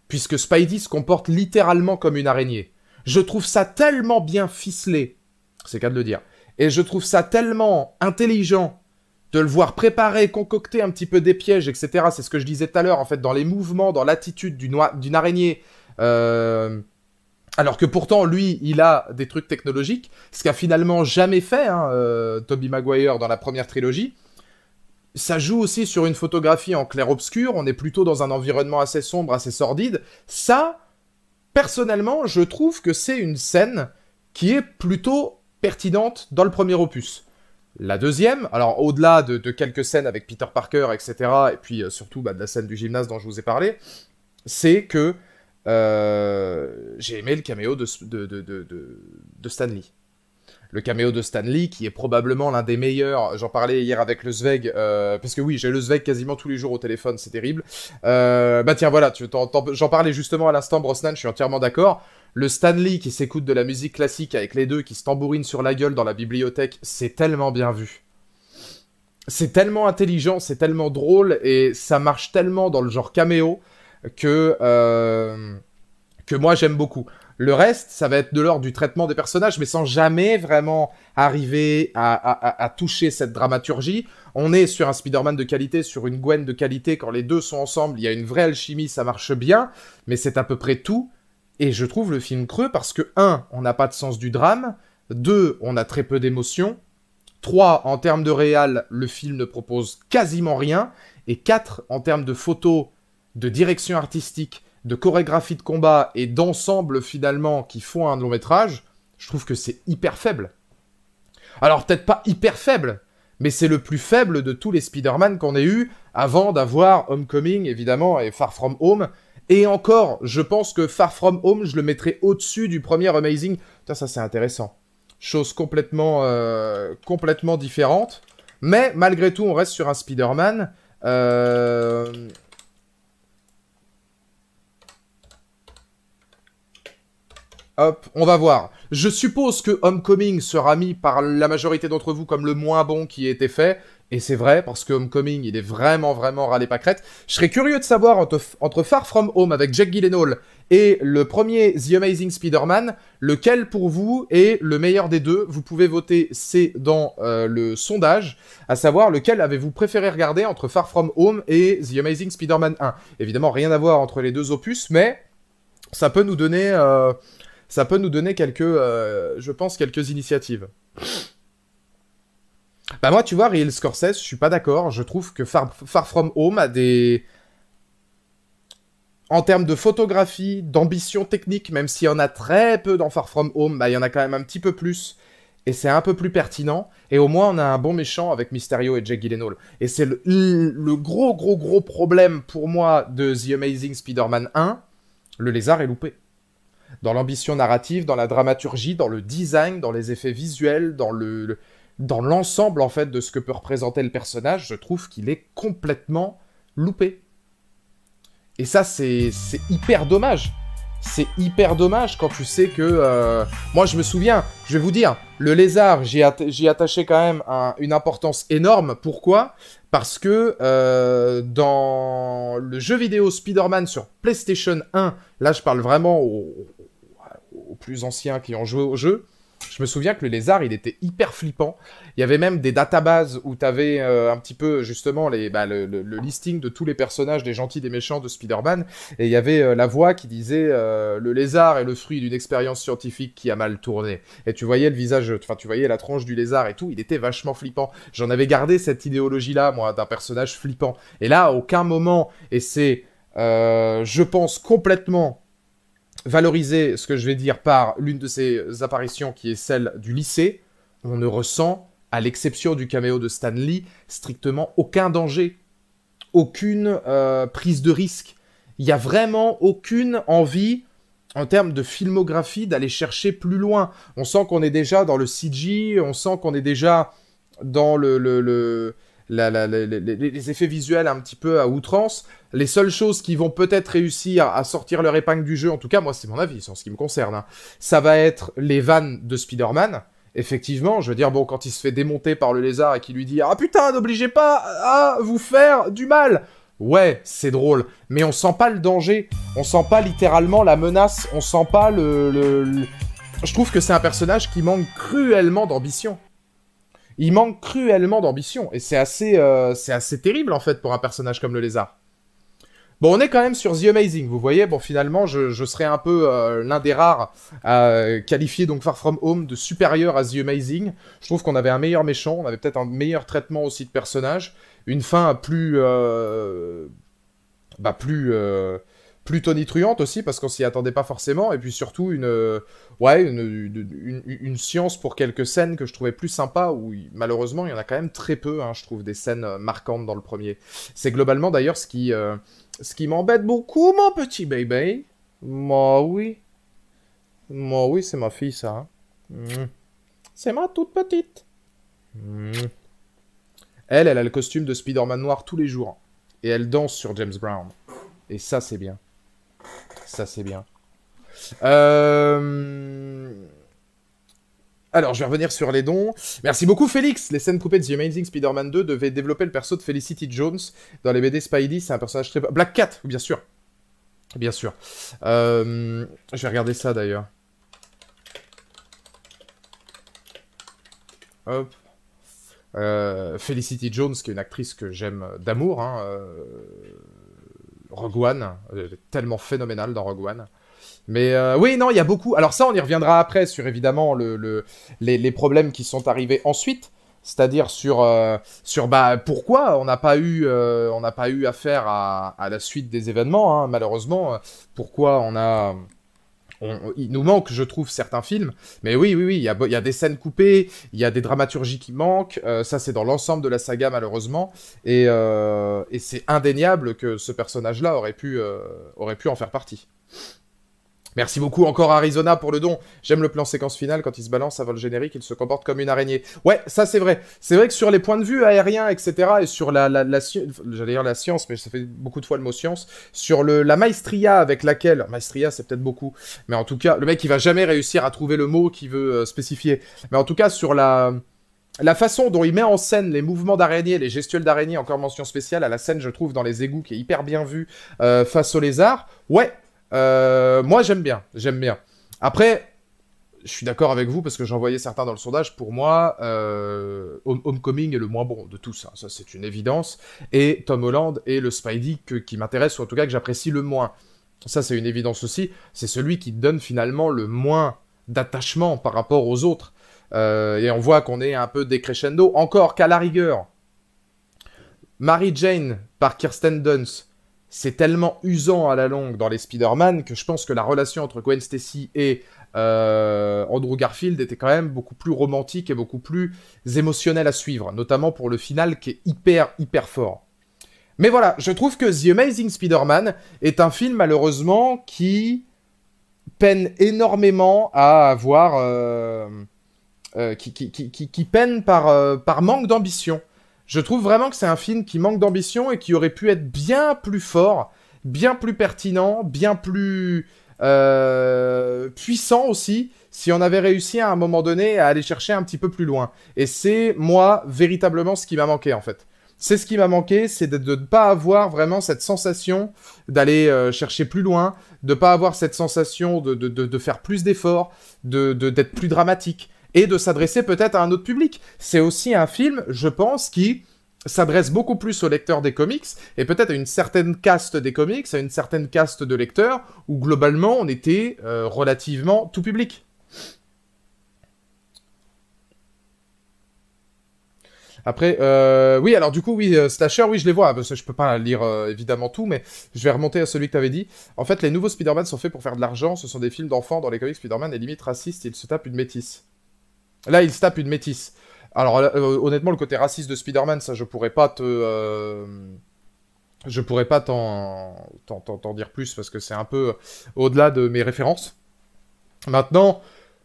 puisque Spidey se comporte littéralement comme une araignée. Je trouve ça tellement bien ficelé, c'est qu'à de le dire, et je trouve ça tellement intelligent de le voir préparer, concocter un petit peu des pièges, etc. C'est ce que je disais tout à l'heure, en fait, dans les mouvements, dans l'attitude d'une araignée, alors que pourtant, lui, il a des trucs technologiques, ce qu'a finalement jamais fait Tobey Maguire dans la première trilogie. Ça joue aussi sur une photographie en clair-obscur, on est plutôt dans un environnement assez sombre, assez sordide. Ça, personnellement, je trouve que c'est une scène qui est plutôt pertinente dans le premier opus. La deuxième, alors au-delà de quelques scènes avec Peter Parker, etc., et puis surtout de la scène du gymnase dont je vous ai parlé, c'est que j'ai aimé le caméo de Stan Lee. Le caméo de Stan Lee, qui est probablement l'un des meilleurs, j'en parlais hier avec le Zweig, parce que oui, j'ai le Zweig quasiment tous les jours au téléphone, c'est terrible. Tiens, voilà, j'en parlais justement à l'instant, Brosnan, je suis entièrement d'accord. Le Stan Lee qui s'écoute de la musique classique avec les deux qui se tambourinent sur la gueule dans la bibliothèque, c'est tellement bien vu. c'est tellement intelligent, c'est tellement drôle, et ça marche tellement dans le genre caméo que moi j'aime beaucoup. Le reste, ça va être de l'ordre du traitement des personnages, mais sans jamais vraiment arriver à toucher cette dramaturgie. On est sur un Spider-Man de qualité, sur une Gwen de qualité, quand les deux sont ensemble, il y a une vraie alchimie, ça marche bien, mais c'est à peu près tout. Et je trouve le film creux parce que, 1, on n'a pas de sens du drame, 2, on a très peu d'émotions, 3, en termes de réal, le film ne propose quasiment rien, et 4, en termes de photos, de direction artistique, de chorégraphie de combat et d'ensemble finalement qui font un long métrage, je trouve que c'est hyper faible. Alors peut-être pas hyper faible, mais c'est le plus faible de tous les Spider-Man qu'on ait eu avant d'avoir Homecoming évidemment et Far From Home. Et encore, je pense que Far From Home, je le mettrais au-dessus du premier Amazing. Putain, ça c'est intéressant. Chose complètement différente. Mais malgré tout, on reste sur un Spider-Man. Hop, on va voir. Je suppose que Homecoming sera mis par la majorité d'entre vous comme le moins bon qui ait été fait. Et c'est vrai, parce que Homecoming, il est vraiment râlé pas crête. Je serais curieux de savoir entre Far From Home avec Jake Gyllenhaal et le premier The Amazing Spider-Man, lequel pour vous est le meilleur des deux. Vous pouvez voter C dans le sondage, à savoir lequel avez-vous préféré regarder entre Far From Home et The Amazing Spider-Man 1. Évidemment, rien à voir entre les deux opus, mais ça peut nous donner... quelques, je pense, quelques initiatives. Bah moi, tu vois, Real Scorsese, je suis pas d'accord. Je trouve que Far From Home a des... En termes de photographie, d'ambition technique, même s'il y en a très peu dans Far From Home, bah il y en a quand même un petit peu plus. Et c'est un peu plus pertinent. Et au moins, on a un bon méchant avec Mysterio et Jake Gyllenhaal. Et c'est le gros problème pour moi de The Amazing Spider-Man 1. Le lézard est loupé. Dans l'ambition narrative, dans la dramaturgie, dans le design, dans les effets visuels, dans l'ensemble en fait de ce que peut représenter le personnage, je trouve qu'il est complètement loupé. Et ça, c'est hyper dommage. C'est hyper dommage quand tu sais que... Moi, je me souviens, je vais vous dire, le lézard, j'y attaché quand même une importance énorme. Pourquoi ? Parce que dans le jeu vidéo Spider-Man sur PlayStation 1, là, je parle vraiment aux plus anciens qui ont joué au jeu, je me souviens que le lézard, il était hyper flippant. Il y avait même des databases où tu avais un petit peu, justement, le listing de tous les personnages, des gentils, des méchants de Spider-Man. Et il y avait la voix qui disait le lézard est le fruit d'une expérience scientifique qui a mal tourné. Et tu voyais le visage, enfin, tu voyais la tronche du lézard et tout, il était vachement flippant. J'en avais gardé cette idéologie-là, moi, d'un personnage flippant. Et là, à aucun moment, et c'est, je pense, complètement... valoriser ce que je vais dire par l'une de ces apparitions qui est celle du lycée, on ne ressent, à l'exception du caméo de Stan Lee, strictement aucun danger, aucune prise de risque. Il n'y a vraiment aucune envie, en termes de filmographie, d'aller chercher plus loin. On sent qu'on est déjà dans le CG, on sent qu'on est déjà dans les effets visuels un petit peu à outrance. Les seules choses qui vont peut-être réussir à sortir leur épingle du jeu, en tout cas, moi, c'est mon avis, c'est en ce qui me concerne, hein, ça va être les vannes de Spider-Man. Effectivement, je veux dire, bon, quand il se fait démonter par le lézard et qu'il lui dit « Ah putain, n'obligez pas à vous faire du mal !» Ouais, c'est drôle, mais on sent pas le danger, on sent pas littéralement la menace, on sent pas Je trouve que c'est un personnage qui manque cruellement d'ambition. Il manque cruellement d'ambition, et c'est assez terrible, en fait, pour un personnage comme le lézard. Bon, on est quand même sur The Amazing, vous voyez. Bon, finalement, je serais un peu l'un des rares à qualifier donc Far From Home de supérieur à The Amazing. Je trouve qu'on avait un meilleur méchant, on avait peut-être un meilleur traitement aussi de personnage, une fin plus tonitruante aussi, parce qu'on s'y attendait pas forcément, et puis surtout une science pour quelques scènes que je trouvais plus sympa, où malheureusement il y en a quand même très peu, hein, je trouve, des scènes marquantes dans le premier. C'est globalement d'ailleurs ce qui m'embête beaucoup, mon petit baby. Moi oui, c'est ma fille ça. Hein. C'est ma toute petite. Elle a le costume de Spider-Man noir tous les jours, et elle danse sur James Brown. Et ça c'est bien. Ça, c'est bien. Alors, je vais revenir sur les dons. Merci beaucoup, Félix. Les scènes coupées de The Amazing Spider-Man 2 devaient développer le perso de Felicity Jones. Dans les BD Spidey, c'est un personnage très... Black Cat, bien sûr. Bien sûr. Je vais regarder ça, d'ailleurs. Hop. Felicity Jones, qui est une actrice que j'aime d'amour. Hein, Rogue One. Elle est tellement phénoménale dans Rogue One. Mais oui, non, il y a beaucoup... Alors ça, on y reviendra après sur, évidemment, les problèmes qui sont arrivés ensuite. C'est-à-dire sur pourquoi on n'a pas eu affaire à la suite des événements, hein, malheureusement. Pourquoi il nous manque, je trouve, certains films. Mais oui, il y a des scènes coupées, il y a des dramaturgies qui manquent. Ça, c'est dans l'ensemble de la saga, malheureusement. Et c'est indéniable que ce personnage-là aurait pu en faire partie. Merci beaucoup encore Arizona pour le don. J'aime le plan séquence finale, quand il se balance avant le générique, il se comporte comme une araignée. Ouais, ça c'est vrai. C'est vrai que sur les points de vue aériens, etc., et sur j'allais dire la science, mais ça fait beaucoup de fois le mot science, sur la maestria avec laquelle... Maestria, c'est peut-être beaucoup, mais en tout cas, le mec, il va jamais réussir à trouver le mot qu'il veut spécifier. Mais en tout cas, sur la façon dont il met en scène les mouvements d'araignée, les gestuels d'araignée, encore mention spéciale, à la scène, je trouve, dans les égouts, qui est hyper bien vue face au lézard. Ouais. Moi j'aime bien. Après, je suis d'accord avec vous parce que j'en voyais certains dans le sondage. Pour moi, Homecoming est le moins bon de tous, hein. Ça c'est une évidence. Et Tom Holland est le Spidey qui m'intéresse, ou en tout cas que j'apprécie le moins. Ça c'est une évidence aussi. C'est celui qui donne finalement le moins d'attachement par rapport aux autres. Et on voit qu'on est un peu décrescendo. Encore qu'à la rigueur, Mary Jane par Kirsten Dunst, c'est tellement usant à la longue dans les Spider-Man que je pense que la relation entre Gwen Stacy et Andrew Garfield était quand même beaucoup plus romantique et beaucoup plus émotionnelle à suivre, notamment pour le final qui est hyper fort. Mais voilà, je trouve que The Amazing Spider-Man est un film malheureusement qui peine énormément à avoir... qui peine par manque d'ambition. Je trouve vraiment que c'est un film qui manque d'ambition et qui aurait pu être bien plus fort, bien plus pertinent, bien plus puissant aussi, si on avait réussi à un moment donné à aller chercher un petit peu plus loin. Et c'est, moi, véritablement ce qui m'a manqué, en fait. C'est ce qui m'a manqué, c'est de ne pas avoir vraiment cette sensation d'aller chercher plus loin, de ne pas avoir cette sensation de faire plus d'efforts, d'être plus dramatique. Et de s'adresser peut-être à un autre public. C'est aussi un film, je pense, qui s'adresse beaucoup plus aux lecteurs des comics, et peut-être à une certaine caste des comics, à une certaine caste de lecteurs, où globalement on était relativement tout public. Après, oui, alors du coup, oui, Slasher, oui, je les vois, parce que je peux pas lire évidemment tout, mais je vais remonter à celui que t'avais dit. En fait, les nouveaux Spider-Man sont faits pour faire de l'argent, ce sont des films d'enfants, dans les comics, Spider-Man est limite raciste, il se tape une métisse. Là, il se tape une métisse. Alors, honnêtement, le côté raciste de Spider-Man, ça, je pourrais pas t'en dire plus, parce que c'est un peu au-delà de mes références. Maintenant,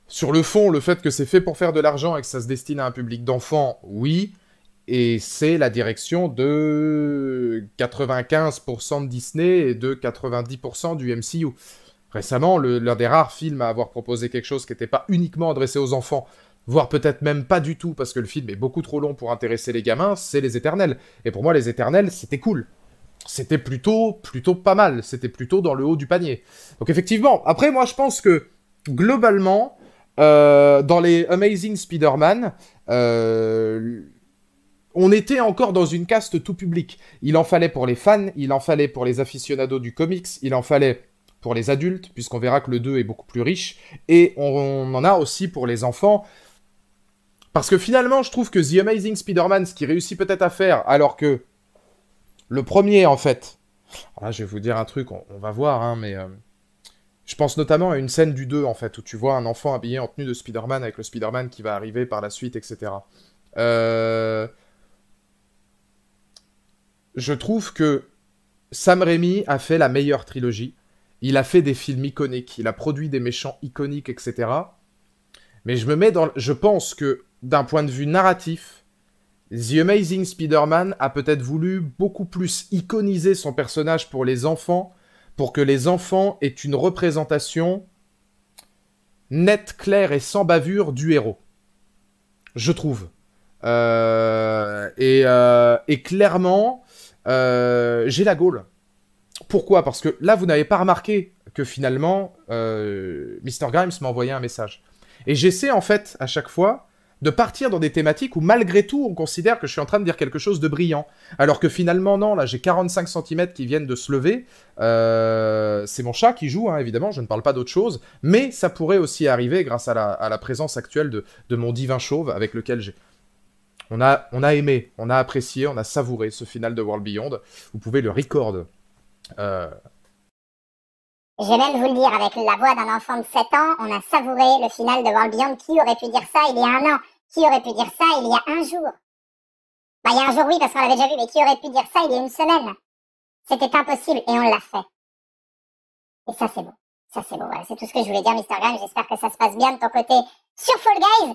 sur le fond, le fait que c'est fait pour faire de l'argent et que ça se destine à un public d'enfants, oui. Et c'est la direction de 95% de Disney et de 90% du MCU. Récemment, l'un des rares films à avoir proposé quelque chose qui n'était pas uniquement adressé aux enfants, voire peut-être même pas du tout, parce que le film est beaucoup trop long pour intéresser les gamins, c'est Les Éternels. Et pour moi, Les Éternels, c'était cool. C'était plutôt pas mal. C'était plutôt dans le haut du panier. Donc effectivement, après, moi, je pense que, globalement, dans les Amazing Spider-Man, on était encore dans une caste tout public. Il en fallait pour les fans, il en fallait pour les aficionados du comics, il en fallait pour les adultes, puisqu'on verra que le 2 est beaucoup plus riche, et on en a aussi pour les enfants. Parce que finalement, je trouve que The Amazing Spider-Man, ce qu'il réussit peut-être à faire, alors que le premier, en fait... Alors là, je vais vous dire un truc, on va voir, hein, mais... je pense notamment à une scène du 2, en fait, où tu vois un enfant habillé en tenue de Spider-Man, avec le Spider-Man qui va arriver par la suite, etc. Je trouve que Sam Raimi a fait la meilleure trilogie. Il a fait des films iconiques, il a produit des méchants iconiques, etc. Mais je pense que, d'un point de vue narratif, The Amazing Spider-Man a peut-être voulu beaucoup plus iconiser son personnage pour les enfants, pour que les enfants aient une représentation nette, claire et sans bavure du héros. je trouve. Et clairement, j'ai la gaule. Pourquoi? Parce que là, vous n'avez pas remarqué que finalement, Mr. Grimes m'a envoyé un message. Et j'essaie en fait, à chaque fois, de partir dans des thématiques où malgré tout, on considère que je suis en train de dire quelque chose de brillant. Alors que finalement, non, là, j'ai 45 cm qui viennent de se lever. C'est mon chat qui joue, hein, évidemment, je ne parle pas d'autre chose. Mais ça pourrait aussi arriver grâce à la présence actuelle de mon divin chauve avec lequel j'ai... On a aimé, on a apprécié, on a savouré ce final de World Beyond. Vous pouvez le record. Je vais même vous le dire, avec la voix d'un enfant de 7 ans, on a savouré le final de World Beyond. Qui aurait pu dire ça il y a un an? Qui aurait pu dire ça il y a un jour? Bah, il y a un jour, oui, parce qu'on l'avait déjà vu, mais qui aurait pu dire ça il y a une semaine? C'était impossible, et on l'a fait. Et ça, c'est beau. Ça, c'est beau. Voilà, c'est tout ce que je voulais dire, Mr. Grimes. J'espère que ça se passe bien de ton côté sur Fall Guys.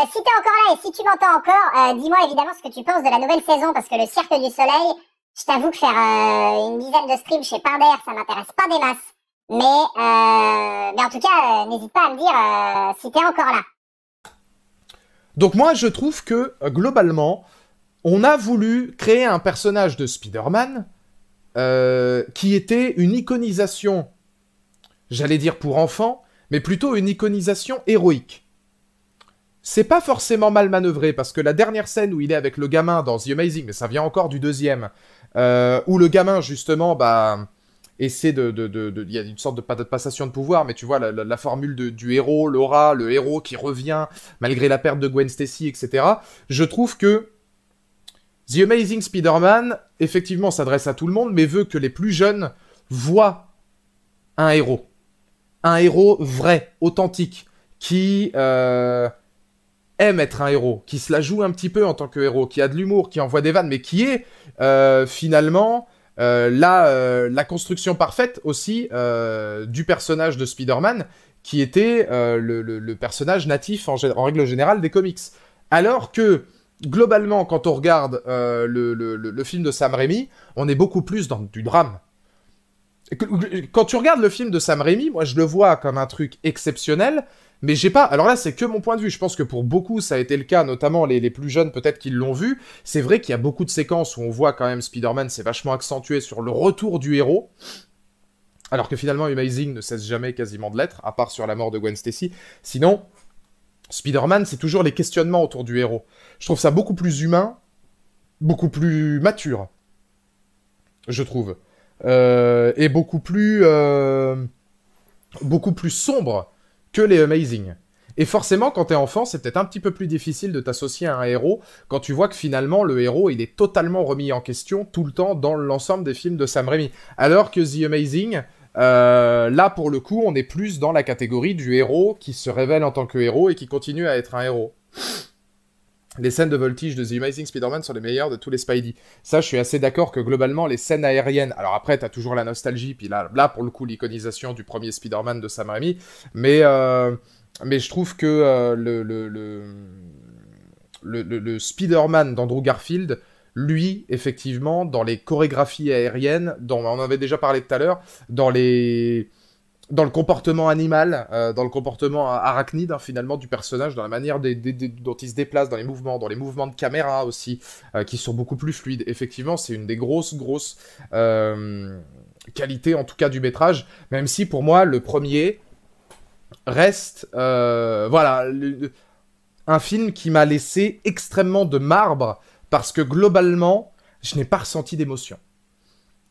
Si t'es encore là et si tu m'entends encore, dis-moi évidemment ce que tu penses de la nouvelle saison, parce que le Cirque du Soleil, je t'avoue que faire une dizaine de streams chez Pinder, ça m'intéresse pas des masses. Mais en tout cas, n'hésite pas à me dire si t'es encore là. Donc moi, je trouve que, globalement, on a voulu créer un personnage de Spider-Man qui était une iconisation, j'allais dire pour enfants, mais plutôt une iconisation héroïque. C'est pas forcément mal manœuvré, parce que la dernière scène où il est avec le gamin dans The Amazing, mais ça vient encore du deuxième, où le gamin, justement, essaie il y a une sorte de passation de pouvoir, mais tu vois, la formule du héros, l'aura, le héros qui revient, malgré la perte de Gwen Stacy, etc. Je trouve que The Amazing Spider-Man, effectivement, s'adresse à tout le monde, mais veut que les plus jeunes voient un héros. Un héros vrai, authentique, qui aime être un héros, qui se la joue un petit peu en tant que héros, qui a de l'humour, qui envoie des vannes, mais qui est finalement la construction parfaite aussi du personnage de Spider-Man, qui était le personnage natif en règle générale des comics. Alors que, globalement, quand on regarde le film de Sam Raimi, on est beaucoup plus dans du drame. Quand tu regardes le film de Sam Raimi, moi je le vois comme un truc exceptionnel, mais j'ai pas... Alors là, c'est que mon point de vue. Je pense que pour beaucoup, ça a été le cas, notamment les plus jeunes peut-être qui l'ont vu. C'est vrai qu'il y a beaucoup de séquences où on voit quand même Spider-Man s'est vachement accentué sur le retour du héros. Alors que finalement, Amazing ne cesse jamais quasiment de l'être, à part sur la mort de Gwen Stacy. Sinon, Spider-Man, c'est toujours les questionnements autour du héros. Je trouve ça beaucoup plus humain, beaucoup plus mature, je trouve. Et beaucoup plus sombre que les Amazing. Et forcément, quand t'es enfant, c'est peut-être un petit peu plus difficile de t'associer à un héros quand tu vois que finalement, le héros, il est totalement remis en question tout le temps dans l'ensemble des films de Sam Raimi. Alors que The Amazing, là, pour le coup, on est plus dans la catégorie du héros qui se révèle en tant que héros et qui continue à être un héros. Les scènes de voltige de The Amazing Spider-Man sont les meilleures de tous les Spidey. Ça, je suis assez d'accord que globalement, les scènes aériennes... Alors après, t'as toujours la nostalgie, puis là pour le coup, l'iconisation du premier Spider-Man de Sam Raimi. Mais je trouve que le Spider-Man d'Andrew Garfield, lui, effectivement, dans les chorégraphies aériennes, on en avait déjà parlé tout à l'heure, dans le comportement animal, dans le comportement arachnide, hein, finalement, du personnage, dans la manière dont il se déplace, dans les mouvements de caméra aussi, qui sont beaucoup plus fluides. Effectivement, c'est une des grosses qualités, en tout cas, du métrage, même si, pour moi, le premier reste, voilà, un film qui m'a laissé extrêmement de marbre, parce que, globalement, je n'ai pas ressenti d'émotion.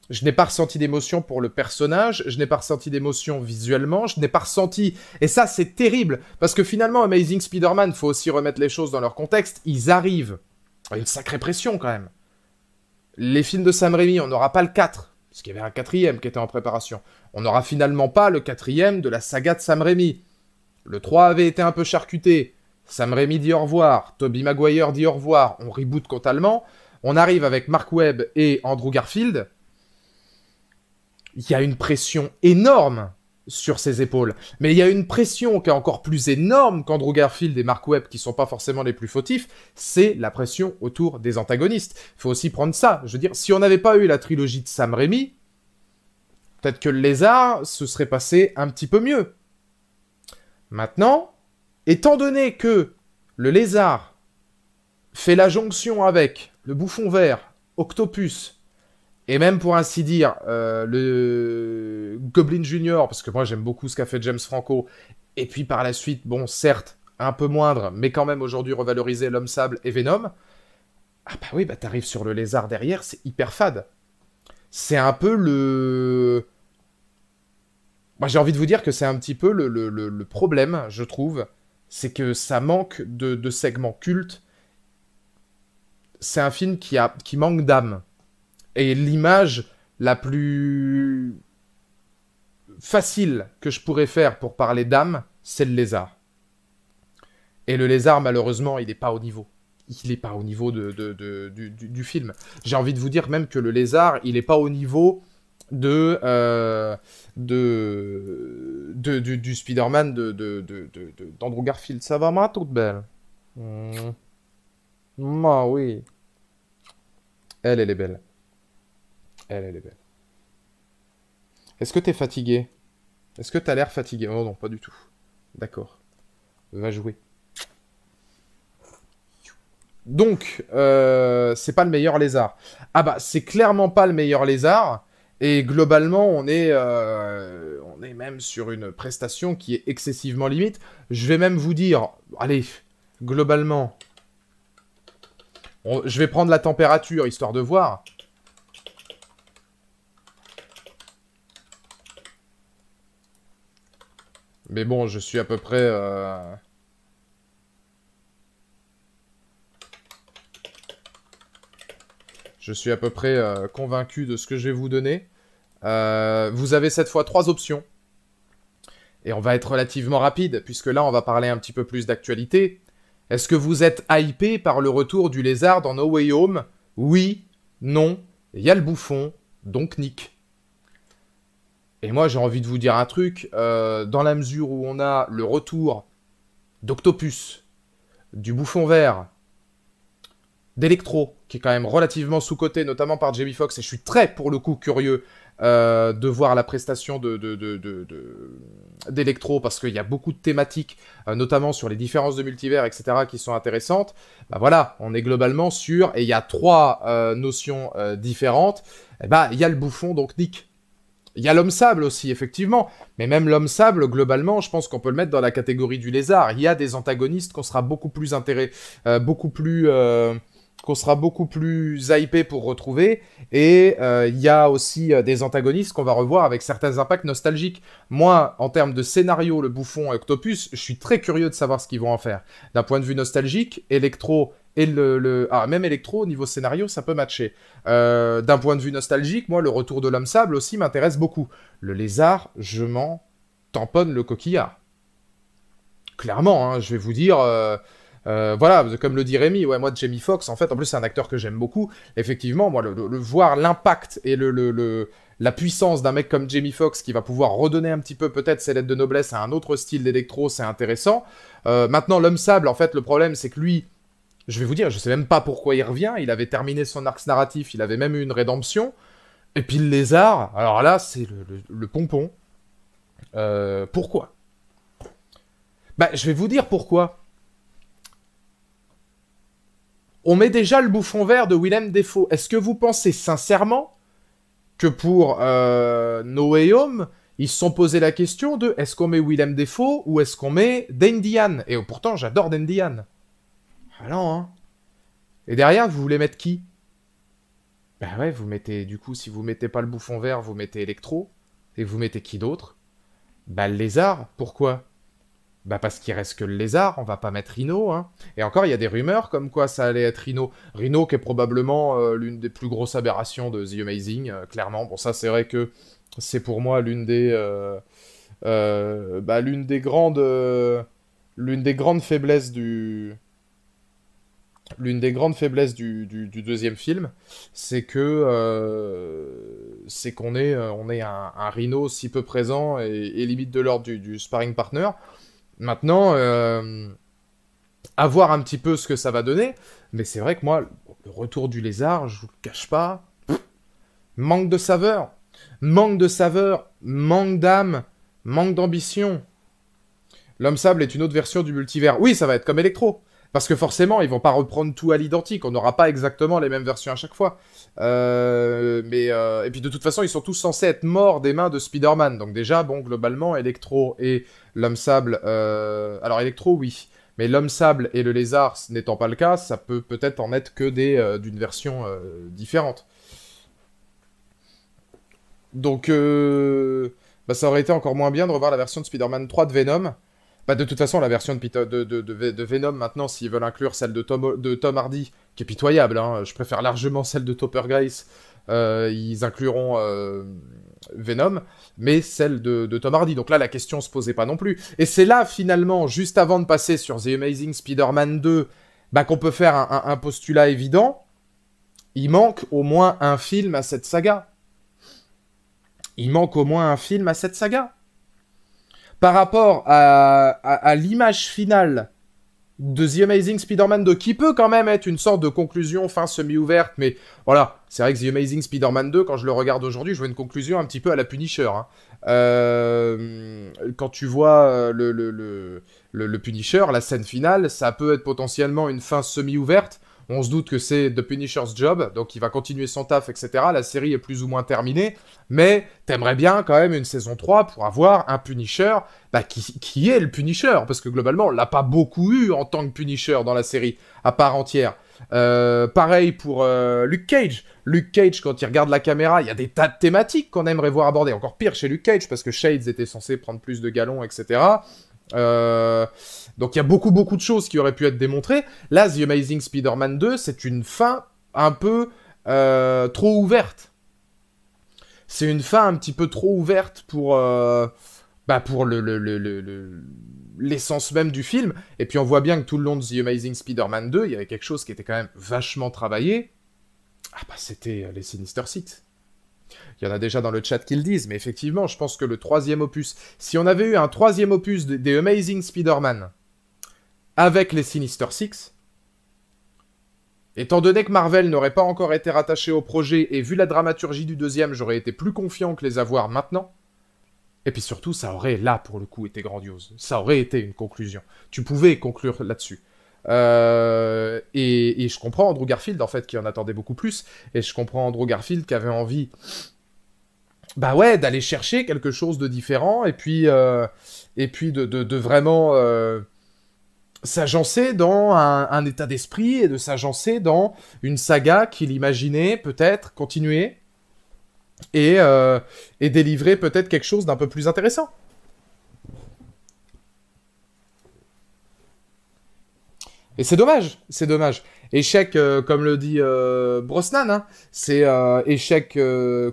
Je n'ai pas ressenti d'émotion pour le personnage, je n'ai pas ressenti d'émotion visuellement, je n'ai pas ressenti... Et ça, c'est terrible, parce que finalement, Amazing Spider-Man, faut aussi remettre les choses dans leur contexte, ils arrivent. Il y a une sacrée pression, quand même. Les films de Sam Raimi, on n'aura pas le 4, parce qu'il y avait un 4e qui était en préparation. On n'aura finalement pas le 4e de la saga de Sam Raimi. Le 3 avait été un peu charcuté. Sam Raimi dit au revoir, Tobey Maguire dit au revoir, on reboot totalement. On arrive avec Mark Webb et Andrew Garfield. Il y a une pression énorme sur ses épaules. Mais il y a une pression qui est encore plus énorme qu'Andrew Garfield et Mark Webb, qui sont pas forcément les plus fautifs, c'est la pression autour des antagonistes. Il faut aussi prendre ça. Je veux dire, si on n'avait pas eu la trilogie de Sam Raimi, peut-être que le lézard se serait passé un petit peu mieux. Maintenant, étant donné que le lézard fait la jonction avec le bouffon vert, Octopus, et même pour ainsi dire, le Goblin Junior, parce que moi j'aime beaucoup ce qu'a fait James Franco, et puis par la suite, bon, certes, un peu moindre, mais quand même aujourd'hui revalorisé, l'Homme Sable et Venom, ah bah oui, bah t'arrives sur le lézard derrière, c'est hyper fade. C'est un peu le... Moi j'ai envie de vous dire que c'est un petit peu le problème, je trouve, c'est que ça manque de segments cultes. C'est un film qui manque d'âme. Et l'image la plus facile que je pourrais faire pour parler d'âme, c'est le lézard. Et le lézard, malheureusement, il n'est pas au niveau. Il n'est pas au niveau du film. J'ai envie de vous dire même que le lézard, il n'est pas au niveau du Spider-Man d'Andrew Garfield. Ça va, ma toute belle? Ah oui. Elle est belle. Elle est belle. Est-ce que t'es fatigué? Est-ce que t'as l'air fatigué? Oh non, pas du tout. D'accord. Va jouer. Donc, c'est pas le meilleur lézard. Ah bah, c'est clairement pas le meilleur lézard. Et globalement, on est même sur une prestation qui est excessivement limite. Je vais même vous dire, allez, globalement, je vais prendre la température, histoire de voir. Mais bon, je suis à peu près... Je suis à peu près convaincu de ce que je vais vous donner. Vous avez cette fois 3 options. Et on va être relativement rapide, puisque là, on va parler un petit peu plus d'actualité. Est-ce que vous êtes hypé par le retour du lézard dans No Way Home? Oui, non, il y a le bouffon, donc Nick. Et moi, j'ai envie de vous dire un truc. Dans la mesure où on a le retour d'Octopus, du bouffon vert, d'Electro, qui est quand même relativement sous-coté, notamment par Jamie Foxx, et je suis très, pour le coup, curieux de voir la prestation d'Electro, parce qu'il y a beaucoup de thématiques, notamment sur les différences de multivers, etc., qui sont intéressantes. Bah voilà, on est globalement sur, et il y a 3 notions différentes, et bah il y a le bouffon, donc Nick. Il y a l'homme sable aussi, effectivement. Mais même l'homme sable, globalement, je pense qu'on peut le mettre dans la catégorie du lézard. Il y a des antagonistes qu'on sera beaucoup plus qu'on sera beaucoup plus hypé pour retrouver. Et il y a aussi des antagonistes qu'on va revoir avec certains impacts nostalgiques. Moi, en termes de scénario, le bouffon et Octopus, je suis très curieux de savoir ce qu'ils vont en faire. D'un point de vue nostalgique, Electro et même Electro, au niveau scénario, ça peut matcher. D'un point de vue nostalgique, moi, le retour de l'homme sable aussi m'intéresse beaucoup. Le lézard, je m'en tamponne le coquillard. Clairement, hein, je vais vous dire... voilà, comme le dit Rémi, ouais, moi, Jamie Foxx, en fait, en plus, c'est un acteur que j'aime beaucoup. Effectivement, moi, le voir l'impact et la puissance d'un mec comme Jamie Foxx qui va pouvoir redonner un petit peu, peut-être, ses lettres de noblesse à un autre style d'électro, c'est intéressant. Maintenant, l'homme sable, en fait, le problème, c'est que lui... Je vais vous dire, je sais même pas pourquoi il revient. Il avait terminé son arc narratif, il avait même eu une rédemption. Et puis le lézard, alors là, c'est le pompon. Pourquoi? Bah, je vais vous dire pourquoi. On met déjà le bouffon vert de Willem Dafoe. Est-ce que vous pensez sincèrement que pour No Way Home, ils se sont posé la question de est-ce qu'on met Willem Dafoe ou est-ce qu'on met Dandian? Et pourtant, j'adore Dandian. Ah non, hein. Et derrière, vous voulez mettre qui? Bah ouais, vous mettez, du coup, si vous mettez pas le bouffon vert, vous mettez Electro. Et vous mettez qui d'autre? Bah le lézard, pourquoi? Bah parce qu'il reste que le lézard, on va pas mettre Rhino, hein. Et encore, il y a des rumeurs comme quoi ça allait être Rhino. Rhino qui est probablement l'une des plus grosses aberrations de The Amazing, clairement. Bon, ça c'est vrai que c'est pour moi l'une des grandes faiblesses du... L'une des grandes faiblesses du deuxième film, c'est que c'est qu'on est, on est un Rhino si peu présent et limite de l'ordre du sparring partner. Maintenant, à voir un petit peu ce que ça va donner, mais c'est vrai que moi, le retour du lézard, je vous le cache pas, manque de saveur, manque d'âme, manque d'ambition. L'homme sable est une autre version du multivers. Oui, ça va être comme Electro. Parce que forcément, ils vont pas reprendre tout à l'identique, on n'aura pas exactement les mêmes versions à chaque fois. Et puis de toute façon, ils sont tous censés être morts des mains de Spider-Man. Donc déjà, bon, globalement, Electro et l'Homme Sable... Alors Electro, oui. Mais l'Homme Sable et le Lézard, ce n'étant pas le cas, ça peut peut-être en être que d'une version différente. Donc, bah, ça aurait été encore moins bien de revoir la version de Spider-Man 3 de Venom. Bah, de toute façon, la version de Venom, maintenant, s'ils veulent inclure celle de Tom Hardy, qui est pitoyable, hein, je préfère largement celle de Topher Grace, ils incluront Venom, mais celle de Tom Hardy. Donc là, la question se posait pas non plus. Et c'est là, finalement, juste avant de passer sur The Amazing Spider-Man 2, bah, qu'on peut faire un postulat évident. Il manque au moins un film à cette saga. Il manque au moins un film à cette saga. Par rapport à l'image finale de The Amazing Spider-Man 2, qui peut quand même être une sorte de conclusion fin semi-ouverte, mais voilà, c'est vrai que The Amazing Spider-Man 2, quand je le regarde aujourd'hui, je vois une conclusion un petit peu à la Punisher. Hein. Quand tu vois le Punisher, la scène finale, ça peut être potentiellement une fin semi-ouverte. On se doute que c'est The Punisher's job, donc il va continuer son taf, etc. La série est plus ou moins terminée, mais t'aimerais bien quand même une saison 3 pour avoir un Punisher bah, qui est le Punisher, parce que globalement, on l'a pas beaucoup eu en tant que Punisher dans la série, à part entière. Pareil pour Luke Cage. Luke Cage, quand il regarde la caméra, il y a des tas de thématiques qu'on aimerait voir abordées. Encore pire chez Luke Cage, parce que Shades était censé prendre plus de galons, etc. Donc il y a beaucoup de choses qui auraient pu être démontrées. Là, The Amazing Spider-Man 2, c'est une fin un peu trop ouverte. C'est une fin un petit peu trop ouverte pour l'essence même du film. Et puis on voit bien que tout le long de The Amazing Spider-Man 2, il y avait quelque chose qui était quand même vachement travaillé. Ah bah c'était les Sinister Six. Il y en a déjà dans le chat qui le disent, mais effectivement, je pense que le troisième opus... Si on avait eu un troisième opus des Amazing Spider-Man avec les Sinister Six, étant donné que Marvel n'aurait pas encore été rattaché au projet, et vu la dramaturgie du deuxième, j'aurais été plus confiant que les avoir maintenant. Et puis surtout, ça aurait, là, pour le coup, été grandiose. Ça aurait été une conclusion. Tu pouvais conclure là-dessus. Et je comprends Andrew Garfield, en fait, qui en attendait beaucoup plus. Et je comprends Andrew Garfield qui avait envie... Bah ouais, d'aller chercher quelque chose de différent, et puis de vraiment s'agencer dans un état d'esprit, et de s'agencer dans une saga qu'il imaginait peut-être continuer, et délivrer peut-être quelque chose d'un peu plus intéressant. Et c'est dommage, c'est dommage. Échec, comme le dit Brosnan, hein, c'est échec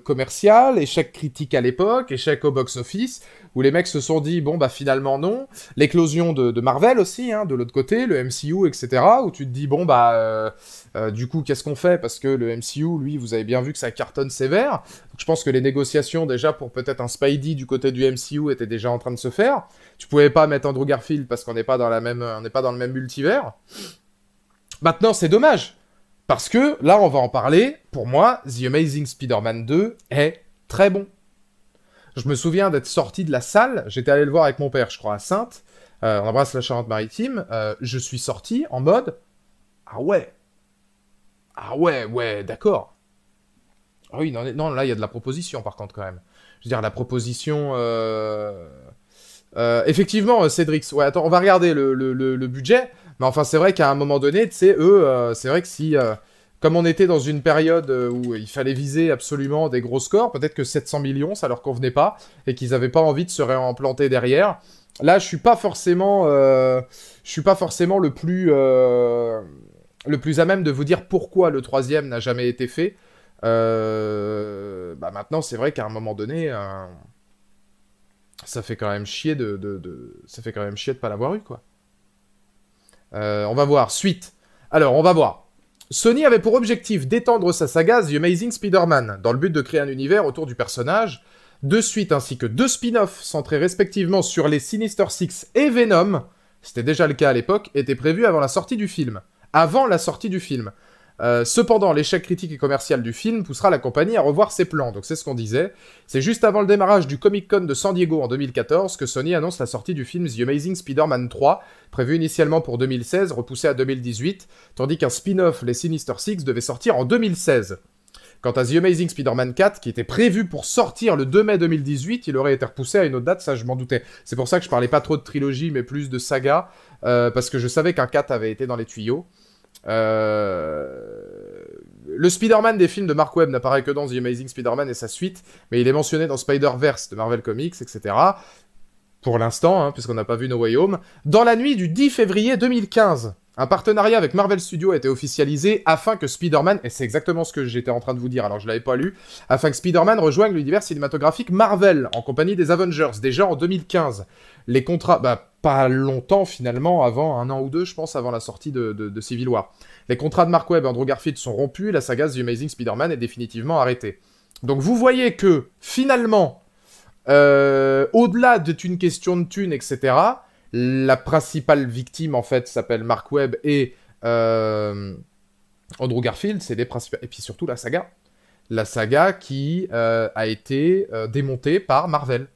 commercial, échec critique à l'époque, échec au box-office, où les mecs se sont dit, bon bah finalement non. L'éclosion de Marvel aussi, hein, de l'autre côté, le MCU, etc., où tu te dis, bon bah, du coup, qu'est-ce qu'on fait? Parce que le MCU, lui, vous avez bien vu que ça cartonne sévère. Donc, je pense que les négociations, déjà, pour peut-être un Spidey du côté du MCU étaient déjà en train de se faire. Tu pouvais pas mettre Andrew Garfield parce qu'on n'est pas dans on n'est pas dans le même multivers. Maintenant, c'est dommage, parce que, là, on va en parler, pour moi, The Amazing Spider-Man 2 est très bon. Je me souviens d'être sorti de la salle, j'étais allé le voir avec mon père, je crois, à Saintes, on embrasse la Charente-Maritime, je suis sorti en mode, ah ouais, d'accord. Ah oui, non, là, il y a de la proposition, par contre, quand même. Je veux dire, la proposition... effectivement, Cédric, ouais, attends, on va regarder le budget... Mais enfin, c'est vrai qu'à un moment donné, tu sais, eux, c'est vrai que si... comme on était dans une période où il fallait viser absolument des gros scores, peut-être que 700 millions, ça leur convenait pas, et qu'ils avaient pas envie de se réimplanter derrière. Là, je suis pas forcément le plus à même de vous dire pourquoi le troisième n'a jamais été fait. Bah maintenant, c'est vrai qu'à un moment donné, ça fait quand même chier ça fait quand même chier de pas l'avoir eu, quoi. On va voir. Suite. Alors, on va voir. Sony avait pour objectif d'étendre sa saga The Amazing Spider-Man, dans le but de créer un univers autour du personnage. 2 suites ainsi que 2 spin-offs centrés respectivement sur les Sinister Six et Venom, c'était déjà le cas à l'époque, étaient prévus avant la sortie du film. Cependant, l'échec critique et commercial du film poussera la compagnie à revoir ses plans. Donc c'est ce qu'on disait. C'est juste avant le démarrage du Comic-Con de San Diego en 2014 que Sony annonce la sortie du film The Amazing Spider-Man 3, prévu initialement pour 2016, repoussé à 2018, tandis qu'un spin-off, les Sinister Six, devait sortir en 2016. Quant à The Amazing Spider-Man 4, qui était prévu pour sortir le 2 mai 2018, il aurait été repoussé à une autre date, ça je m'en doutais. C'est pour ça que je parlais pas trop de trilogie, mais plus de saga, parce que je savais qu'un 4 avait été dans les tuyaux. Le Spider-Man des films de Mark Webb n'apparaît que dans The Amazing Spider-Man et sa suite, mais il est mentionné dans Spider-Verse de Marvel Comics, etc. Pour l'instant, hein, puisqu'on n'a pas vu No Way Home. Dans la nuit du 10 février 2015, un partenariat avec Marvel Studios a été officialisé afin que Spider-Man, et c'est exactement ce que j'étais en train de vous dire, alors je l'avais pas lu, afin que Spider-Man rejoigne l'univers cinématographique Marvel, en compagnie des Avengers, déjà en 2015. Les contrats, pas longtemps finalement, avant, 1 an ou 2, je pense, avant la sortie de Civil War. Les contrats de Mark Webb et Andrew Garfield sont rompus, et la saga The Amazing Spider-Man est définitivement arrêtée. Donc vous voyez que, finalement, au-delà d'une question de thunes, etc., la principale victime, en fait, s'appelle Mark Webb et Andrew Garfield, c'est les principales... Et puis surtout la saga. La saga qui a été démontée par Marvel.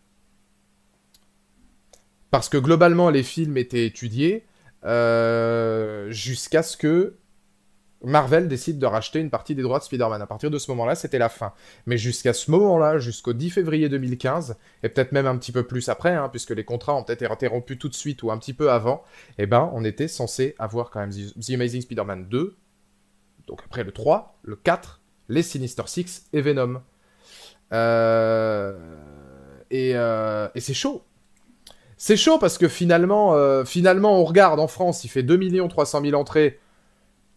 Parce que globalement, les films étaient étudiés jusqu'à ce que Marvel décide de racheter une partie des droits de Spider-Man. À partir de ce moment-là, c'était la fin. Mais jusqu'à ce moment-là, jusqu'au 10 février 2015, et peut-être même un petit peu plus après, hein, puisque les contrats ont peut-être été interrompus tout de suite ou un petit peu avant, eh ben, on était censé avoir quand même The Amazing Spider-Man 2, donc après le 3, le 4, les Sinister Six et Venom. Et c'est chaud. C'est chaud parce que finalement, on regarde en France, il fait 2 300 000 entrées.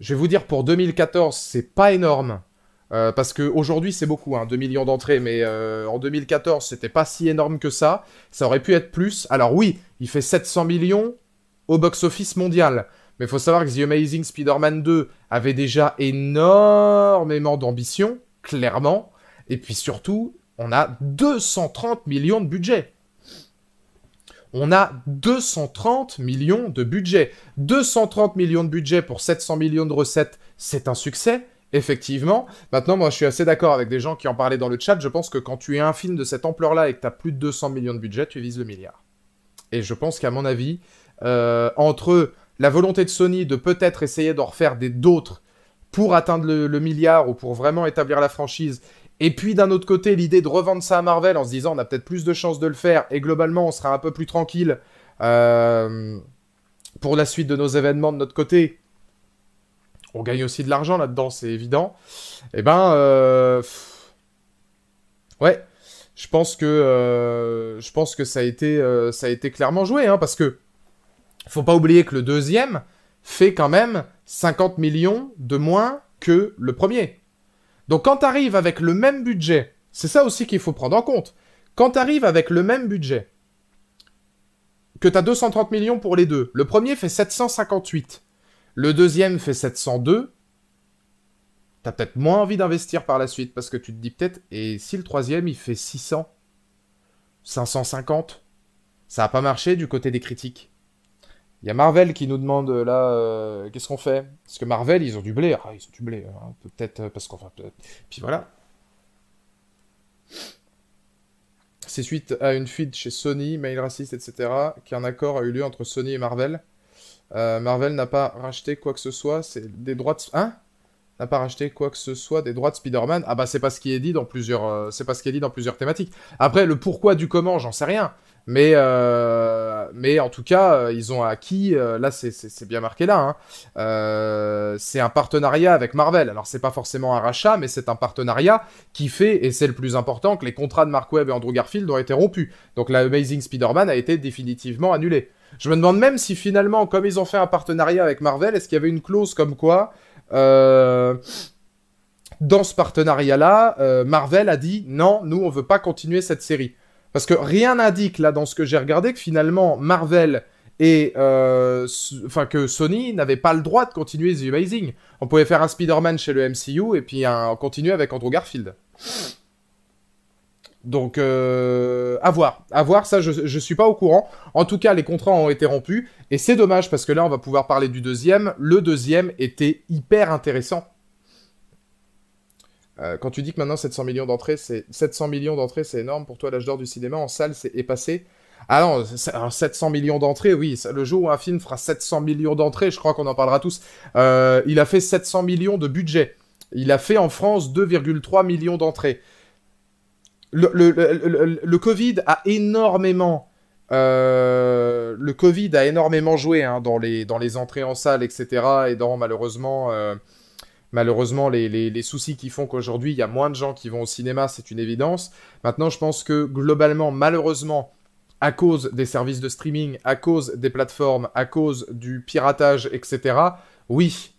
Je vais vous dire, pour 2014, c'est pas énorme. Parce qu'aujourd'hui, c'est beaucoup, hein, 2 millions d'entrées. Mais en 2014, c'était pas si énorme que ça. Ça aurait pu être plus. Alors oui, il fait 700 millions au box-office mondial. Mais il faut savoir que The Amazing Spider-Man 2 avait déjà énormément d'ambition, clairement. Et puis surtout, on a 230 millions de budget. On a 230 millions de budget. 230 millions de budget pour 700 millions de recettes, c'est un succès, effectivement. Maintenant, moi, je suis assez d'accord avec des gens qui en parlaient dans le chat. Je pense que quand tu es un film de cette ampleur-là et que tu as plus de 200 millions de budget, tu vises le milliard. Et je pense qu'à mon avis, entre la volonté de Sony de peut-être essayer d'en refaire d'autres pour atteindre le milliard ou pour vraiment établir la franchise, et puis d'un autre côté, l'idée de revendre ça à Marvel en se disant on a peut-être plus de chances de le faire et globalement on sera un peu plus tranquille pour la suite de nos événements de notre côté. On gagne aussi de l'argent là-dedans, c'est évident. Et ouais, je pense que ça a été clairement joué, hein, parce que faut pas oublier que le deuxième fait quand même 50 millions de moins que le premier. Donc quand t'arrives avec le même budget, c'est ça aussi qu'il faut prendre en compte. Quand t'arrives avec le même budget, que t'as 230 millions pour les deux, le premier fait 758, le deuxième fait 702, t'as peut-être moins envie d'investir par la suite, parce que tu te dis peut-être, et si le troisième il fait 600, 550, ça a pas marché du côté des critiques. Il y a Marvel qui nous demande, là, qu'est-ce qu'on fait? Parce que Marvel, ils ont du blé. Ah, ils ont du blé, hein. Peut-être, parce qu'on va... Puis voilà. C'est suite à une fuite chez Sony, mail raciste, etc., qu'un accord a eu lieu entre Sony et Marvel. Marvel n'a pas racheté quoi que ce soit, c'est des droits de... Hein? N'a pas racheté quoi que ce soit des droits de Spider-Man. Ah bah c'est pas ce qui est dit dans plusieurs... c'est pas ce qui est dit dans plusieurs thématiques. Après, le pourquoi du comment, j'en sais rien. Mais en tout cas, ils ont acquis, là c'est bien marqué là, hein, c'est un partenariat avec Marvel. Alors c'est pas forcément un rachat, mais c'est un partenariat qui fait, et c'est le plus important, que les contrats de Mark Webb et Andrew Garfield ont été rompus. Donc la Amazing Spider-Man a été définitivement annulée. Je me demande même si finalement, comme ils ont fait un partenariat avec Marvel, est-ce qu'il y avait une clause comme quoi, dans ce partenariat-là, Marvel a dit non, nous on veut pas continuer cette série. Parce que rien n'indique, là, dans ce que j'ai regardé, que finalement, Marvel et... que Sony n'avait pas le droit de continuer The Amazing. On pouvait faire un Spider-Man chez le MCU et puis continuer avec Andrew Garfield. Donc, à voir. À voir, ça, je suis pas au courant. En tout cas, les contrats ont été rompus. Et c'est dommage, parce que là, on va pouvoir parler du deuxième. Le deuxième était hyper intéressant. Quand tu dis que maintenant 700 millions d'entrées, c'est 700 millions d'entrées, c'est énorme pour toi, l'âge d'or du cinéma en salle, c'est passé. Ah non, 700 millions d'entrées, oui, le jour où un film fera 700 millions d'entrées, je crois qu'on en parlera tous. Il a fait 700 millions de budget. Il a fait en France 2,3 millions d'entrées. Le Covid a énormément... le Covid a énormément joué hein, dans les entrées en salle, etc. Et dans malheureusement les soucis qui font qu'aujourd'hui il y a moins de gens qui vont au cinéma, c'est une évidence. Maintenant, je pense que globalement, malheureusement, à cause des services de streaming, à cause des plateformes, à cause du piratage, etc., oui.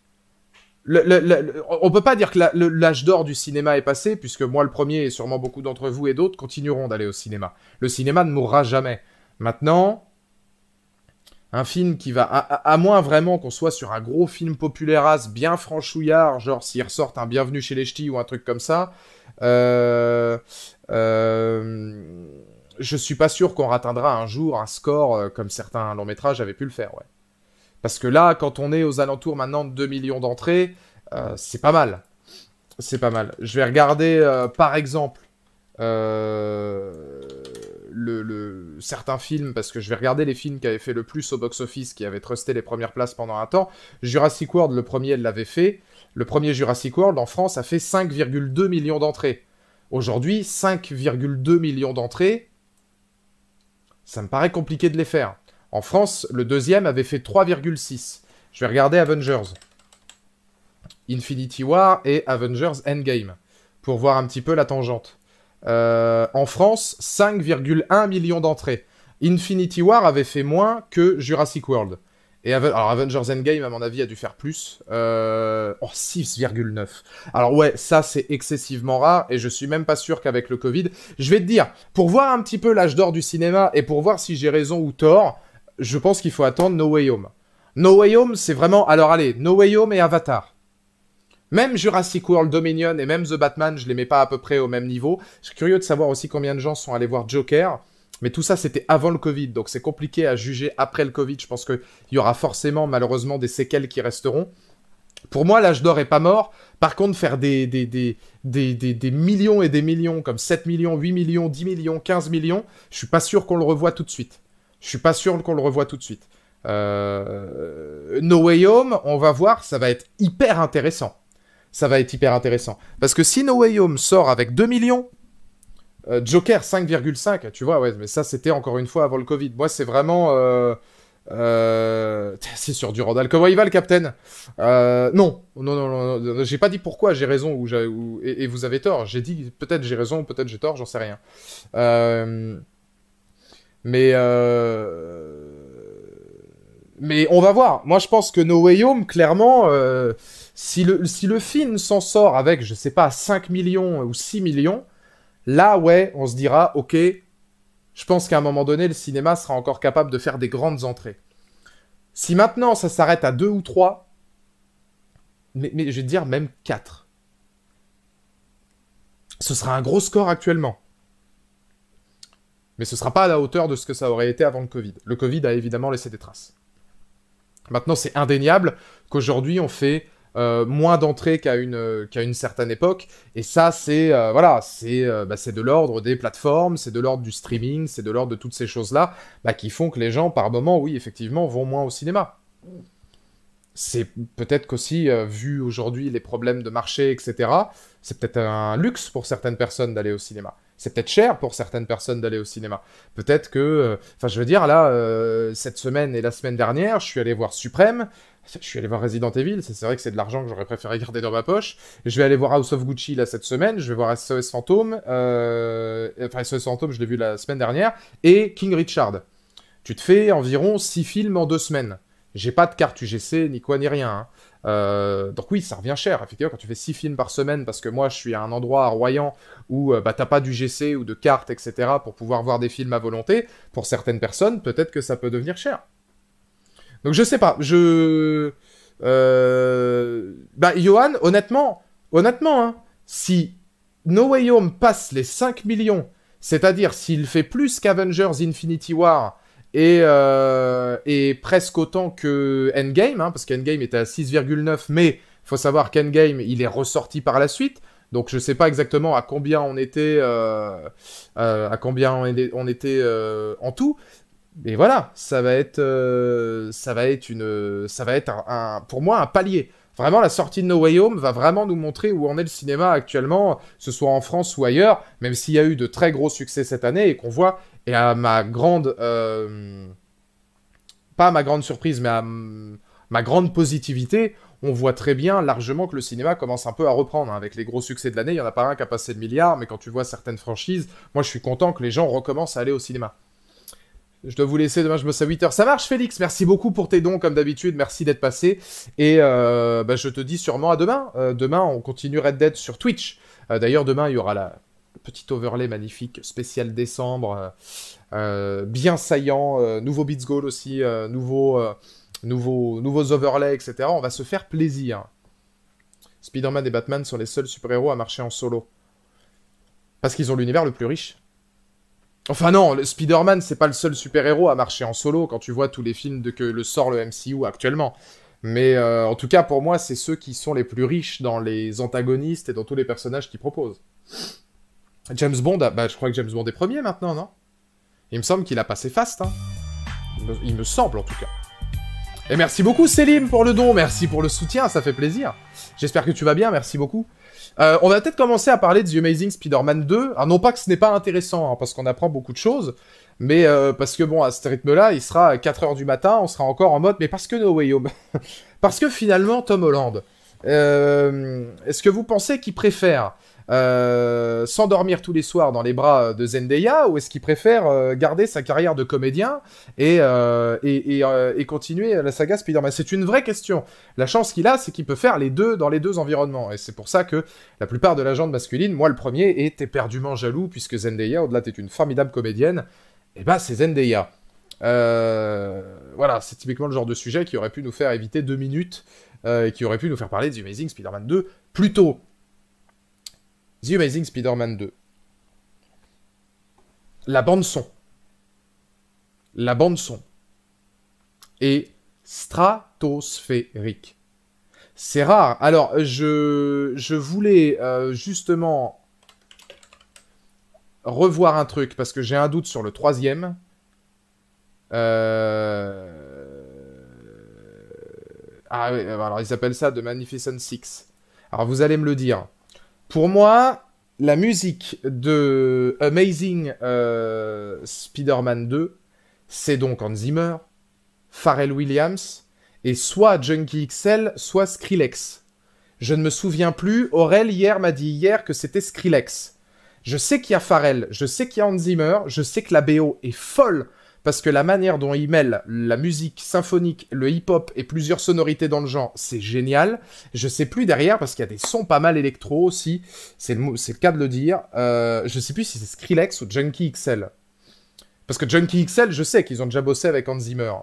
On peut pas dire que l'âge d'or du cinéma est passé, puisque moi le premier, et sûrement beaucoup d'entre vous et d'autres, continueront d'aller au cinéma. Le cinéma ne mourra jamais. Maintenant, un film qui va... À moins vraiment qu'on soit sur un gros film populairasse, bien franchouillard, genre s'ils ressortent un Bienvenue chez les Ch'tis ou un truc comme ça, je suis pas sûr qu'on atteindra un jour un score comme certains longs métrages avaient pu le faire, ouais. Parce que là, quand on est aux alentours maintenant de 2 millions d'entrées, c'est pas mal. C'est pas mal. Je vais regarder, par exemple, certains films, parce que je vais regarder les films qui avaient fait le plus au box-office, qui avaient trusté les premières places pendant un temps. Jurassic World, le premier, l'avait fait. Le premier Jurassic World, en France, a fait 5,2 millions d'entrées. Aujourd'hui, 5,2 millions d'entrées, ça me paraît compliqué de les faire. En France, le deuxième avait fait 3,6. Je vais regarder Avengers. Infinity War et Avengers Endgame. Pour voir un petit peu la tangente. En France, 5,1 millions d'entrées. Infinity War avait fait moins que Jurassic World. Et alors Avengers Endgame, à mon avis, a dû faire plus. 6,9. Alors ouais, ça c'est excessivement rare, et je suis même pas sûr qu'avec le Covid... Je vais te dire, pour voir un petit peu l'âge d'or du cinéma, et pour voir si j'ai raison ou tort, je pense qu'il faut attendre No Way Home. No Way Home, c'est vraiment... Alors allez, No Way Home et Avatar. Même Jurassic World Dominion et même The Batman, je les mets pas à peu près au même niveau. Je suis curieux de savoir aussi combien de gens sont allés voir Joker. Mais tout ça, c'était avant le Covid, donc c'est compliqué à juger après le Covid. Je pense qu'il y aura forcément, malheureusement, des séquelles qui resteront. Pour moi, l'âge d'or est pas mort. Par contre, faire des millions et des millions, comme 7 millions, 8 millions, 10 millions, 15 millions, je suis pas sûr qu'on le revoie tout de suite. Je suis pas sûr qu'on le revoie tout de suite. No Way Home, on va voir, ça va être hyper intéressant. Ça va être hyper intéressant. Parce que si No Way Home sort avec 2 millions, Joker 5,5, tu vois, ouais, mais ça c'était encore une fois avant le Covid. Moi c'est vraiment... c'est sur du Randall. Comment il va le Captain non, j'ai pas dit pourquoi j'ai raison et vous avez tort. J'ai dit peut-être j'ai raison, peut-être j'ai tort, j'en sais rien. Mais on va voir. Moi je pense que No Way Home, clairement, si le film s'en sort avec, je sais pas, 5 millions ou 6 millions, là, ouais, on se dira, ok, je pense qu'à un moment donné, le cinéma sera encore capable de faire des grandes entrées. Si maintenant, ça s'arrête à 2 ou 3, mais je vais te dire même 4, ce sera un gros score actuellement. Mais ce sera pas à la hauteur de ce que ça aurait été avant le Covid. Le Covid a évidemment laissé des traces. Maintenant, c'est indéniable qu'aujourd'hui, on fait... moins d'entrées qu'à une certaine époque, et ça c'est voilà, c'est de l'ordre des plateformes, c'est de l'ordre du streaming, c'est de l'ordre de toutes ces choses-là qui font que les gens par moment, oui effectivement, vont moins au cinéma. C'est peut-être qu'aussi, vu aujourd'hui les problèmes de marché, etc., c'est peut-être un luxe pour certaines personnes d'aller au cinéma. C'est peut-être cher pour certaines personnes d'aller au cinéma. Peut-être que... Enfin, je veux dire, là, cette semaine et la semaine dernière, je suis allé voir Suprême, je suis allé voir Resident Evil, c'est vrai que c'est de l'argent que j'aurais préféré garder dans ma poche. Je vais aller voir House of Gucci, là, cette semaine, je vais voir SOS Fantôme, enfin, SOS Fantôme, je l'ai vu la semaine dernière, et King Richard. Tu te fais environ 6 films en 2 semaines. J'ai pas de carte UGC, ni quoi, ni rien. Donc oui, ça revient cher. Effectivement, quand tu fais 6 films par semaine, parce que moi, je suis à un endroit à Royan où t'as pas d'UGC ou de carte, etc., pour pouvoir voir des films à volonté, pour certaines personnes, peut-être que ça peut devenir cher. Donc je sais pas. Johan, honnêtement, hein, si No Way Home passe les 5 millions, c'est-à-dire s'il fait plus qu'Avengers Infinity War, et presque autant que Endgame, hein, parce qu'Endgame était à 6,9, mais il faut savoir qu'Endgame, il est ressorti par la suite. Donc je sais pas exactement à combien on était, en tout. Mais voilà, ça va être pour moi un palier. Vraiment, la sortie de No Way Home va vraiment nous montrer où en est le cinéma actuellement, que ce soit en France ou ailleurs, même s'il y a eu de très gros succès cette année et qu'on voit, et à ma grande, pas à ma grande surprise, mais à ma grande positivité, on voit très bien largement que le cinéma commence un peu à reprendre. Hein. Avec les gros succès de l'année, il n'y en a pas un qui a passé le milliard, mais quand tu vois certaines franchises, moi je suis content que les gens recommencent à aller au cinéma. Je dois vous laisser, demain je bosse à 8h. Ça marche, Félix, merci beaucoup pour tes dons, comme d'habitude, merci d'être passé. Et je te dis sûrement à demain. Demain, on continue Red Dead sur Twitch. D'ailleurs, demain, il y aura la petite overlay magnifique, spécial décembre, bien saillant, nouveau Beats Goal aussi, nouveaux overlays, etc. On va se faire plaisir. Spider-Man et Batman sont les seuls super-héros à marcher en solo. Parce qu'ils ont l'univers le plus riche. Enfin non, le Spider-Man, c'est pas le seul super-héros à marcher en solo quand tu vois tous les films que le sort le MCU actuellement. Mais en tout cas, pour moi, c'est ceux qui sont les plus riches dans les antagonistes et dans tous les personnages qu'ils proposent. James Bond, je crois que James Bond est premier maintenant, non? Il me semble qu'il a passé fast, hein. Il me semble, en tout cas. Et merci beaucoup, Selim, pour le don. Merci pour le soutien, ça fait plaisir. J'espère que tu vas bien, merci beaucoup. On va peut-être commencer à parler de The Amazing Spider-Man 2. Alors, non pas que ce n'est pas intéressant, hein, parce qu'on apprend beaucoup de choses, mais parce que, bon, à ce rythme-là, il sera à 4h du matin, on sera encore en mode, mais parce que No Way Home. Parce que, finalement, Tom Holland, est-ce que vous pensez qu'il préfère s'endormir tous les soirs dans les bras de Zendaya, ou est-ce qu'il préfère garder sa carrière de comédien et continuer la saga Spider-Man? C'est une vraie question. La chance qu'il a, c'est qu'il peut faire les deux dans les deux environnements, et c'est pour ça que la plupart de la gente masculine, moi le premier, est éperdument jaloux, puisque Zendaya, au-delà d'être une formidable comédienne, et c'est Zendaya. Voilà, c'est typiquement le genre de sujet qui aurait pu nous faire éviter 2 minutes, et qui aurait pu nous faire parler de The Amazing Spider-Man 2 plus tôt. The Amazing Spider-Man 2. La bande-son. La bande-son est stratosphérique. C'est rare. Alors, je voulais justement revoir un truc, parce que j'ai un doute sur le 3e. Ah oui, alors ils appellent ça The Magnificent Six. Alors vous allez me le dire. Pour moi, la musique de Amazing Spider-Man 2, c'est donc Hans Zimmer, Pharrell Williams, et soit Junkie XL, soit Skrillex. Je ne me souviens plus, Aurel hier m'a dit que c'était Skrillex. Je sais qu'il y a Pharrell, je sais qu'il y a Hans Zimmer, je sais que la BO est folle, parce que la manière dont ils mêlent la musique symphonique, le hip-hop et plusieurs sonorités dans le genre, c'est génial. Je sais plus derrière, parce qu'il y a des sons pas mal électro aussi, c'est le cas de le dire. Je sais plus si c'est Skrillex ou Junkie XL. Parce que Junkie XL, je sais qu'ils ont déjà bossé avec Hans Zimmer.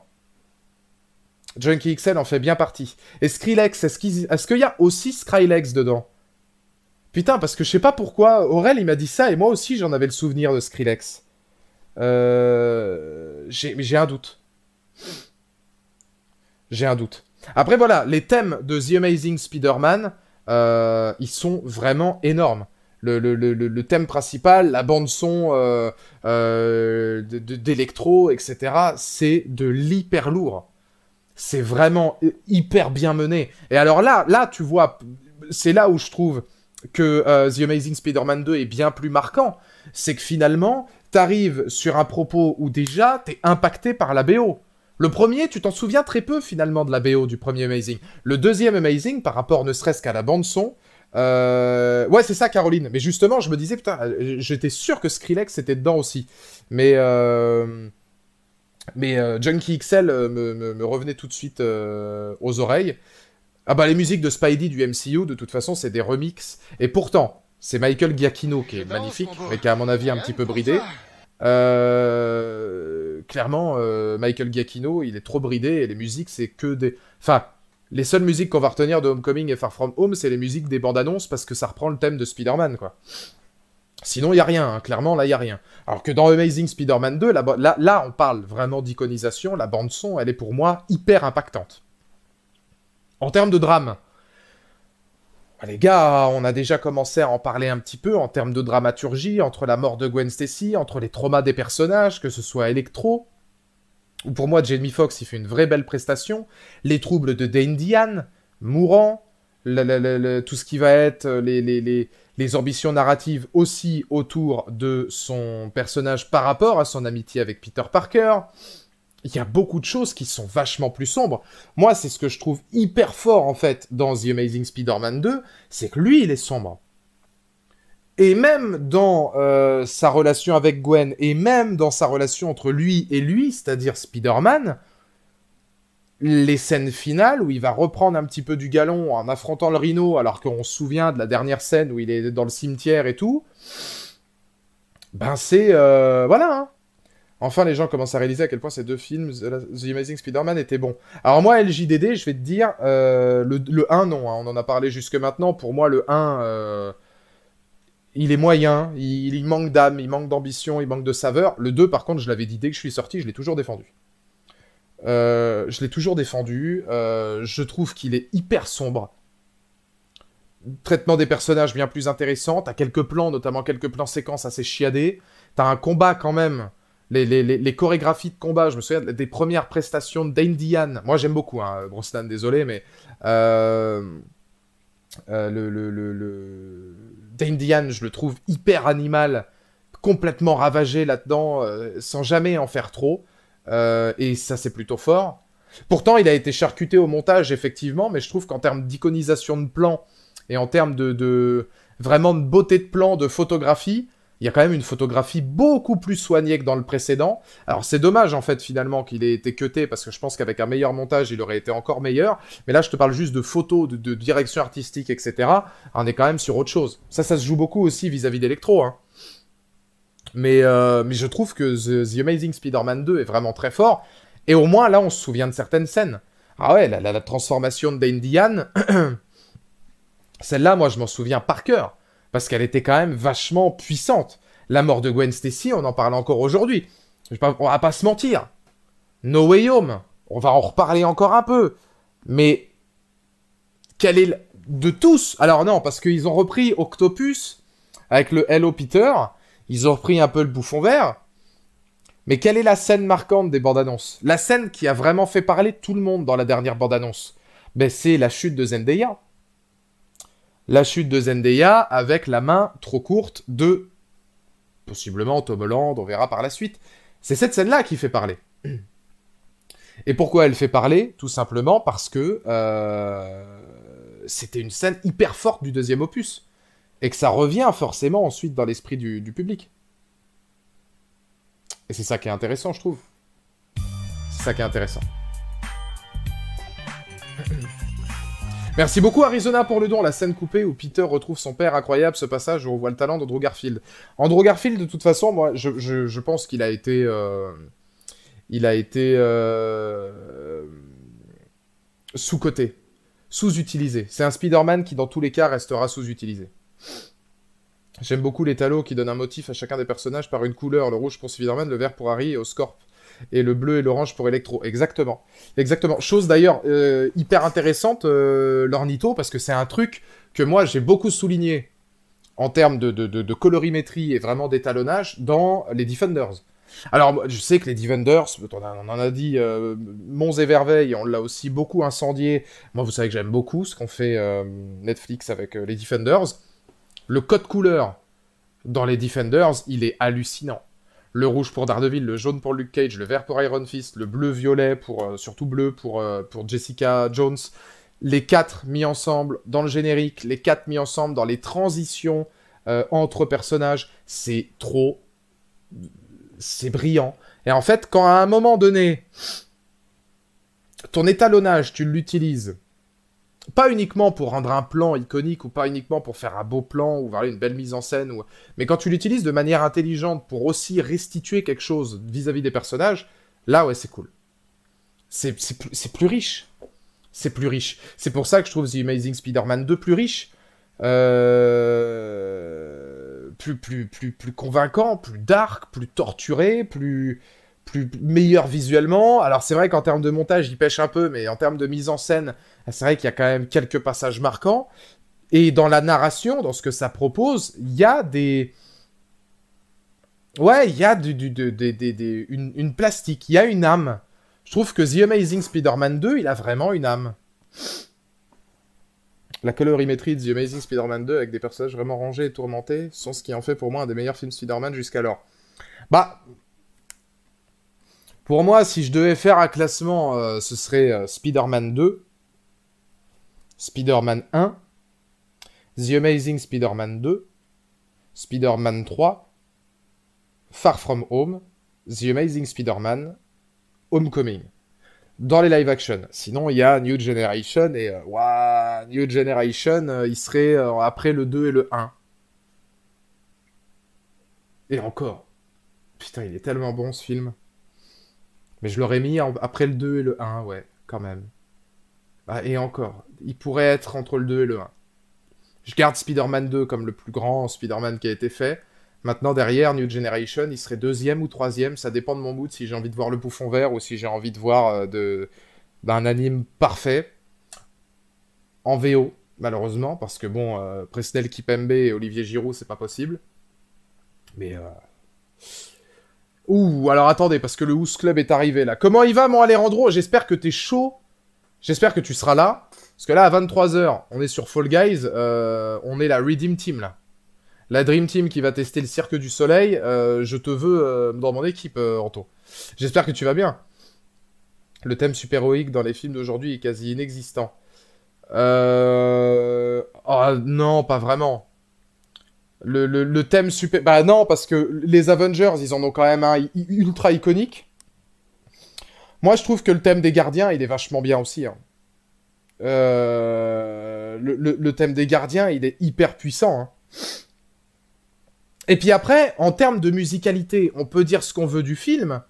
Junkie XL en fait bien partie. Et Skrillex, est-ce qu'il y a aussi Skrillex dedans? Putain, parce que je sais pas pourquoi, Aurel il m'a dit ça, et moi aussi j'en avais le souvenir de Skrillex. J'ai un doute. J'ai un doute. Après voilà, les thèmes de The Amazing Spider-Man, ils sont vraiment énormes. Le thème principal, la bande son d'électro, etc. C'est de l'hyper lourd. C'est vraiment hyper bien mené. Et alors là, tu vois, c'est là où je trouve que The Amazing Spider-Man 2 est bien plus marquant. C'est que finalement, t'arrives sur un propos où déjà, t'es impacté par la BO. Le premier, tu t'en souviens très peu finalement de la BO du premier Amazing. Le deuxième Amazing, par rapport ne serait-ce qu'à la bande-son, ouais, c'est ça, Caroline. Mais justement, je me disais, putain, j'étais sûr que Skrillex était dedans aussi. Mais Junkie XL me revenait tout de suite aux oreilles. Ah bah les musiques de Spidey du MCU, de toute façon, c'est des remixes. Et pourtant, c'est Michael Giacchino qui est magnifique, mais qui est à mon avis un petit peu bridé. Clairement, Michael Giacchino, il est trop bridé, et les musiques, c'est que des... Enfin, les seules musiques qu'on va retenir de Homecoming et Far From Home, c'est les musiques des bandes annonces, parce que ça reprend le thème de Spider-Man, quoi. Sinon, il n'y a rien, hein. Clairement, là, il n'y a rien. Alors que dans Amazing Spider-Man 2, là, on parle vraiment d'iconisation, la bande-son, elle est pour moi hyper impactante. En termes de drame, Les gars, on a déjà commencé à en parler un petit peu en termes de dramaturgie, entre la mort de Gwen Stacy, entre les traumas des personnages, que ce soit Electro, ou pour moi, Jamie Foxx, il fait une vraie belle prestation, les troubles de Dane Diane, mourant, tout ce qui va être les ambitions narratives aussi autour de son personnage par rapport à son amitié avec Peter Parker. Il y a beaucoup de choses qui sont vachement plus sombres. Moi, c'est ce que je trouve hyper fort, en fait, dans The Amazing Spider-Man 2, c'est que lui, il est sombre. Et même dans sa relation avec Gwen, et même dans sa relation entre lui et lui, c'est-à-dire Spider-Man, les scènes finales où il va reprendre un petit peu du galon en affrontant le Rhino, alors qu'on se souvient de la dernière scène où il est dans le cimetière et tout, ben c'est... voilà, hein. Enfin, les gens commencent à réaliser à quel point ces deux films, The Amazing Spider-Man, étaient bons. Alors moi, LJDD, je vais te dire, le 1, non, hein, on en a parlé jusque maintenant. Pour moi, le 1, il est moyen, il manque d'âme, il manque d'ambition, il manque de saveur. Le 2, par contre, je l'avais dit dès que je suis sorti, je l'ai toujours défendu. Je trouve qu'il est hyper sombre. Traitement des personnages bien plus intéressant. T'as quelques plans, notamment quelques plans séquences assez chiadés. T'as un combat quand même. Les chorégraphies de combat, je me souviens des premières prestations de Dane Diane. Moi, j'aime beaucoup, hein, Brosnan, désolé, mais... Dane Diane, je le trouve hyper animal, complètement ravagé là-dedans, sans jamais en faire trop. Et ça, c'est plutôt fort. Pourtant, il a été charcuté au montage, effectivement, mais je trouve qu'en termes d'iconisation de plan, et en termes vraiment de beauté de plan, de photographie, il y a quand même une photographie beaucoup plus soignée que dans le précédent. Alors c'est dommage en fait finalement qu'il ait été cuté, parce que je pense qu'avec un meilleur montage, il aurait été encore meilleur. Mais là je te parle juste de photos, de direction artistique, etc. On est quand même sur autre chose. Ça se joue beaucoup aussi vis-à-vis d'Electro. Hein. Mais je trouve que The Amazing Spider-Man 2 est vraiment très fort. Et au moins là on se souvient de certaines scènes. Ah ouais, la transformation de Dane Diane, celle-là moi je m'en souviens par cœur. Parce qu'elle était quand même vachement puissante. La mort de Gwen Stacy, on en parle encore aujourd'hui. On va pas se mentir. No Way Home, on va en reparler encore un peu. Mais, quel est de tous... Alors non, parce qu'ils ont repris Octopus, avec le Hello Peter, ils ont repris un peu le bouffon vert. Mais quelle est la scène marquante des bandes annonces? La scène qui a vraiment fait parler tout le monde dans la dernière bande annonce, ben, c'est la chute de Zendaya. La chute de Zendaya avec la main trop courte de, possiblement, Tom Holland, on verra par la suite. C'est cette scène-là qui fait parler. Et pourquoi elle fait parler? Tout simplement parce que c'était une scène hyper forte du deuxième opus. Et que ça revient forcément ensuite dans l'esprit du public. Et c'est ça qui est intéressant, je trouve. C'est ça qui est intéressant. Merci beaucoup Arizona pour le don, la scène coupée où Peter retrouve son père, incroyable ce passage où on voit le talent d'Andrew Garfield. Andrew Garfield, de toute façon, moi, je pense qu'il a été... sous-coté, sous-utilisé. C'est un Spider-Man qui, dans tous les cas, restera sous-utilisé. J'aime beaucoup les talos qui donnent un motif à chacun des personnages par une couleur, le rouge pour Spider-Man, le vert pour Harry et Oscorp. Et le bleu et l'orange pour Electro. Exactement. Exactement. Chose d'ailleurs hyper intéressante, l'ornitho, parce que c'est un truc que moi j'ai beaucoup souligné en termes de colorimétrie et vraiment d'étalonnage dans les Defenders. Alors, je sais que les Defenders, on en a dit monts et merveilles, on l'a aussi beaucoup incendié. Moi, vous savez que j'aime beaucoup ce qu'ont fait Netflix avec les Defenders. Le code couleur dans les Defenders, il est hallucinant. Le rouge pour Daredevil, le jaune pour Luke Cage, le vert pour Iron Fist, le bleu-violet, surtout bleu pour Jessica Jones. Les 4 mis ensemble dans le générique, les 4 mis ensemble dans les transitions entre personnages, c'est trop... C'est brillant. Et en fait, quand à un moment donné, ton étalonnage, tu l'utilises, pas uniquement pour rendre un plan iconique, ou pas uniquement pour faire un beau plan, ou voilà, une belle mise en scène, mais quand tu l'utilises de manière intelligente pour aussi restituer quelque chose vis-à-vis des personnages, là, ouais, c'est cool. C'est plus riche. C'est plus riche. C'est pour ça que je trouve The Amazing Spider-Man 2 plus riche. Plus convaincant, plus dark, plus torturé, plus meilleur visuellement. Alors c'est vrai qu'en termes de montage, il pêche un peu, mais en termes de mise en scène, c'est vrai qu'il y a quand même quelques passages marquants. Et dans la narration, dans ce que ça propose, il y a des... Ouais, il y a une plastique, il y a une âme. Je trouve que The Amazing Spider-Man 2, il a vraiment une âme. La colorimétrie de The Amazing Spider-Man 2 avec des personnages vraiment rangés et tourmentés sont ce qui en fait pour moi un des meilleurs films Spider-Man jusqu'alors. Bah, pour moi, si je devais faire un classement, ce serait Spider-Man 2, Spider-Man 1, The Amazing Spider-Man 2, Spider-Man 3, Far From Home, The Amazing Spider-Man, Homecoming. Dans les live action. Sinon, il y a New Generation, et New Generation, il serait après le 2 et le 1. Et encore. Putain, il est tellement bon, ce film. Mais je l'aurais mis après le 2 et le 1, ouais, quand même. Ah, et encore. Il pourrait être entre le 2 et le 1. Je garde Spider-Man 2 comme le plus grand Spider-Man qui a été fait. Maintenant, derrière, New Generation, il serait deuxième ou troisième. Ça dépend de mon mood, si j'ai envie de voir le bouffon vert ou si j'ai envie de voir d'un anime parfait. En VO, malheureusement, parce que bon, Presnel Kipembe et Olivier Giroud, c'est pas possible. Mais... Ouh, alors attendez, parce que le House Club est arrivé, là. Comment il va, mon Alejandro? J'espère que t'es chaud. J'espère que tu seras là. Parce que là, à 23h, on est sur Fall Guys. On est la Redeem Team, là. La Dream Team qui va tester le Cirque du Soleil. Je te veux dans mon équipe, Anto. J'espère que tu vas bien. Le thème super-héroïque dans les films d'aujourd'hui est quasi inexistant. Oh, non, pas vraiment. Le thème super... Bah non, parce que les Avengers, ils en ont quand même un ultra iconique. Moi, je trouve que le thème des gardiens, il est vachement bien aussi. Hein. Le thème des gardiens, il est hyper puissant. Hein. Et puis après, en termes de musicalité, on peut dire ce qu'on veut du film,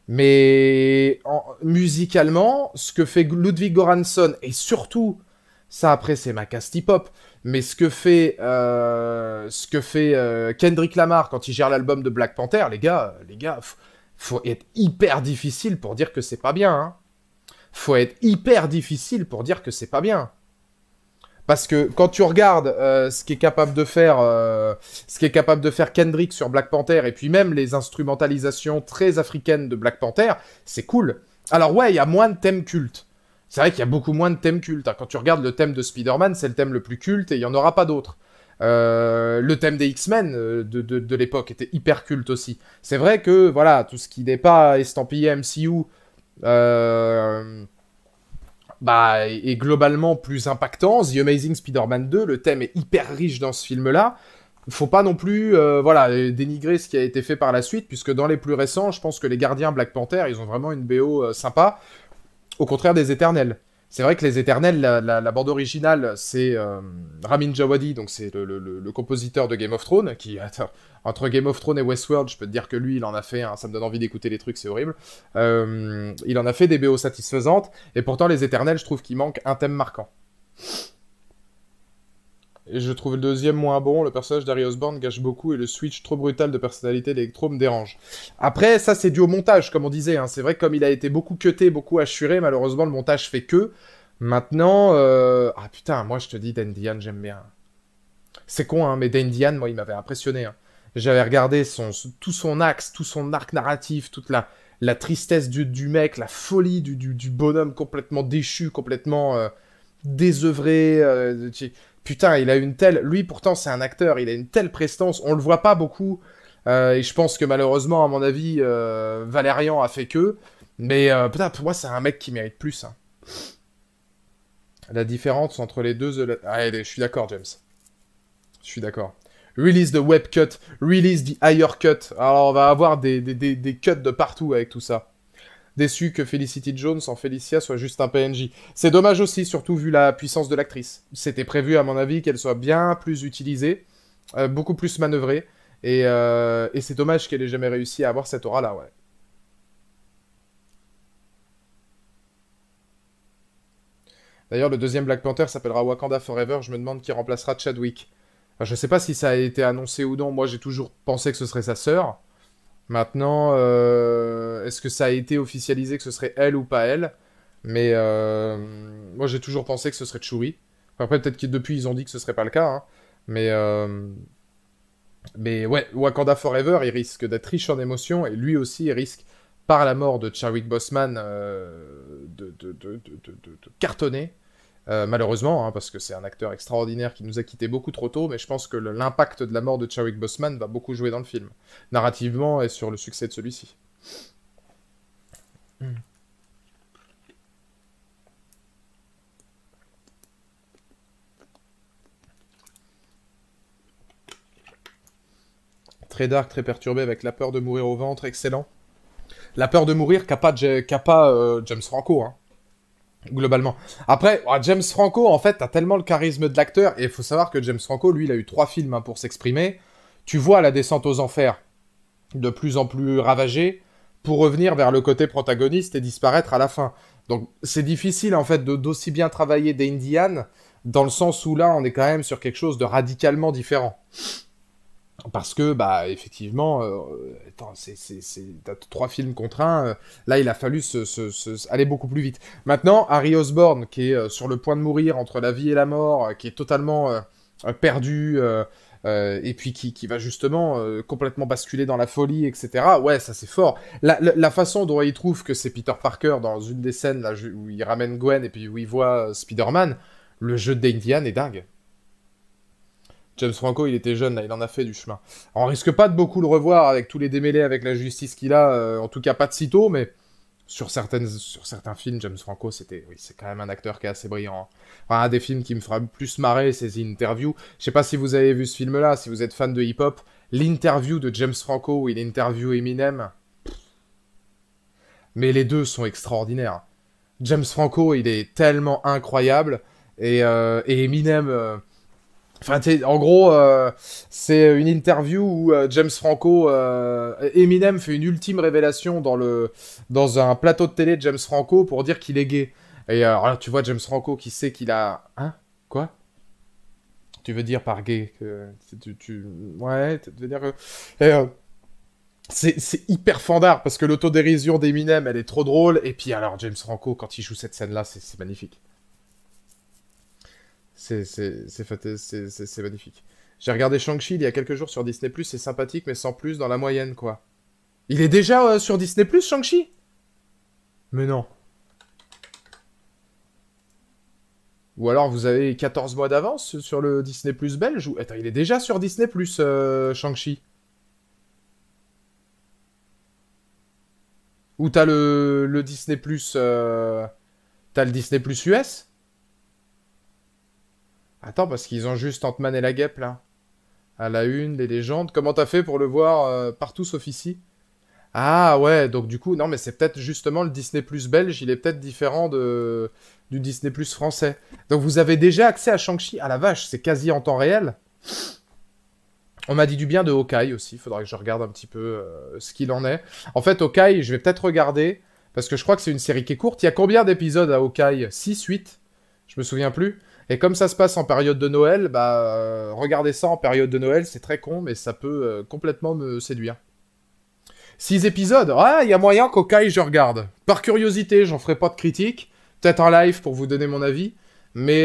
mais musicalement, ce que fait Ludwig Göransson, et surtout, ça après c'est ma casti pop, mais ce que fait Kendrick Lamar quand il gère l'album de Black Panther, les gars, faut être hyper difficile pour dire que c'est pas bien. Hein. Faut être hyper difficile pour dire que c'est pas bien. Parce que quand tu regardes ce qu'est capable de faire Kendrick sur Black Panther, et puis même les instrumentalisations très africaines de Black Panther, c'est cool. Alors ouais, il y a moins de thèmes cultes. C'est vrai qu'il y a beaucoup moins de thèmes cultes. Hein. Quand tu regardes le thème de Spider-Man, c'est le thème le plus culte, et il n'y en aura pas d'autres. Le thème des X-Men de l'époque était hyper culte aussi. C'est vrai que, voilà, tout ce qui n'est pas estampillé MCU... bah, est globalement plus impactant. The Amazing Spider-Man 2, le thème est hyper riche dans ce film-là. Faut pas non plus dénigrer ce qui a été fait par la suite, puisque dans les plus récents, je pense que les Gardiens Black Panther, ils ont vraiment une BO sympa, au contraire des Éternels. C'est vrai que les Éternels, la bande originale, c'est Ramin Djawadi, donc c'est le compositeur de Game of Thrones, qui, entre Game of Thrones et Westworld, je peux te dire que lui, il en a fait, hein, ça me donne envie d'écouter les trucs, c'est horrible. Il en a fait des BO satisfaisantes, et pourtant les Éternels, je trouve qu'il manque un thème marquant. Et je trouve le deuxième moins bon, le personnage d'Harry Osborn gâche beaucoup, et le switch trop brutal de personnalité d'Electro me dérange. Après, ça c'est dû au montage, comme on disait, hein. C'est vrai que comme il a été beaucoup cuté, beaucoup assuré, malheureusement le montage fait que... Maintenant, ah putain, moi je te dis, Dandian, j'aime bien. C'est con, hein, mais Dandian, moi il m'avait impressionné. Hein. J'avais regardé tout son axe, tout son arc narratif, toute la tristesse du mec, la folie du bonhomme complètement déchu, complètement désœuvré. Putain, il a une telle... Lui, pourtant, c'est un acteur, il a une telle prestance, on le voit pas beaucoup. Et je pense que malheureusement, à mon avis, Valérian a fait que. Mais putain, pour moi, c'est un mec qui mérite plus. Hein. La différence entre les deux... Ah, je suis d'accord, James. Je suis d'accord. Release the web cut, release the higher cut. Alors, on va avoir des cuts de partout avec tout ça. Déçu que Felicity Jones en Felicia soit juste un PNJ. C'est dommage aussi, surtout vu la puissance de l'actrice. C'était prévu, à mon avis, qu'elle soit bien plus utilisée, beaucoup plus manœuvrée, et c'est dommage qu'elle ait jamais réussi à avoir cette aura-là, ouais. D'ailleurs, le deuxième Black Panther s'appellera Wakanda Forever, je me demande qui remplacera Chadwick. Enfin, je sais pas si ça a été annoncé ou non, moi j'ai toujours pensé que ce serait sa sœur. Maintenant, est-ce que ça a été officialisé que ce serait elle ou pas elle? Mais moi j'ai toujours pensé que ce serait Shuri. Enfin, après, peut-être que depuis, ils ont dit que ce serait pas le cas, hein. Mais, mais ouais, Wakanda Forever, il risque d'être riche en émotions, et lui aussi, il risque, par la mort de Chadwick Boseman, de cartonner. Malheureusement, hein, parce que c'est un acteur extraordinaire qui nous a quittés beaucoup trop tôt, mais je pense que l'impact de la mort de Chadwick Boseman va beaucoup jouer dans le film, narrativement et sur le succès de celui-ci. Mm. Très dark, très perturbé, avec la peur de mourir au ventre, excellent. La peur de mourir qu'a pas James Franco, hein, globalement. Après, James Franco, en fait, t'as tellement le charisme de l'acteur, et il faut savoir que James Franco, lui, il a eu 3 films, hein, pour s'exprimer. Tu vois la descente aux enfers de plus en plus ravagée, pour revenir vers le côté protagoniste et disparaître à la fin. Donc c'est difficile, en fait, d'aussi bien travailler d'Indian, dans le sens où là, on est quand même sur quelque chose de radicalement différent. Parce que, bah, effectivement, attends, t'as 3 films contre 1, là, il a fallu aller beaucoup plus vite. Maintenant, Harry Osborn, qui est sur le point de mourir entre la vie et la mort, qui est totalement perdu, et puis qui va justement complètement basculer dans la folie, etc. Ouais, ça c'est fort. La façon dont il trouve que c'est Peter Parker dans une des scènes là, où il ramène Gwen et puis où il voit Spider-Man, le jeu d'Indian est dingue. James Franco, il était jeune, là, il en a fait du chemin. Alors, on risque pas de beaucoup le revoir avec tous les démêlés avec la justice qu'il a, en tout cas pas de sitôt, mais sur certains films, James Franco, oui, c'est quand même un acteur qui est assez brillant, hein. Enfin, un des films qui me fera le plus marrer, c'est The Interview. Je sais pas si vous avez vu ce film-là, si vous êtes fan de hip-hop, l'interview de James Franco où il interview Eminem. Mais les deux sont extraordinaires. James Franco, il est tellement incroyable, et Eminem. Enfin, en gros, c'est une interview où James Franco, Eminem fait une ultime révélation dans un plateau de télé de James Franco pour dire qu'il est gay. Et alors là, tu vois James Franco qui sait qu'il a... Hein? Quoi? Tu veux dire par gay que Ouais, tu veux dire que... Et, c'est hyper fandard parce que l'autodérision d'Eminem, elle est trop drôle. Et puis alors, James Franco, quand il joue cette scène-là, c'est magnifique. C'est magnifique. J'ai regardé Shang-Chi il y a quelques jours sur Disney+, c'est sympathique, mais sans plus, dans la moyenne, quoi. Il est déjà sur Disney+, Shang-Chi? Mais non. Ou alors vous avez 14 mois d'avance sur le Disney+, belge ou... Attends, il est déjà sur Disney+, Shang-Chi. Ou t'as le Disney+, t'as le Disney+, US? Attends, parce qu'ils ont juste Ant-Man et la Guêpe, là. À la une, les légendes. Comment t'as fait pour le voir partout sauf ici? Ah ouais, donc du coup, non, mais c'est peut-être justement le Disney Plus belge, il est peut-être différent du Disney Plus français. Donc vous avez déjà accès à Shang-Chi. Ah la vache, c'est quasi en temps réel. On m'a dit du bien de Hawkeye aussi, faudra que je regarde un petit peu ce qu'il en est. En fait, Hawkeye, je vais peut-être regarder, parce que je crois que c'est une série qui est courte. Il y a combien d'épisodes à Hawkeye? 6, 8? Je me souviens plus. Et comme ça se passe en période de Noël, bah, regardez ça en période de Noël, c'est très con, mais ça peut complètement me séduire. 6 épisodes? Ah, il y a moyen qu'Hawkeye je regarde. Par curiosité, j'en ferai pas de critique. Peut-être en live pour vous donner mon avis. Mais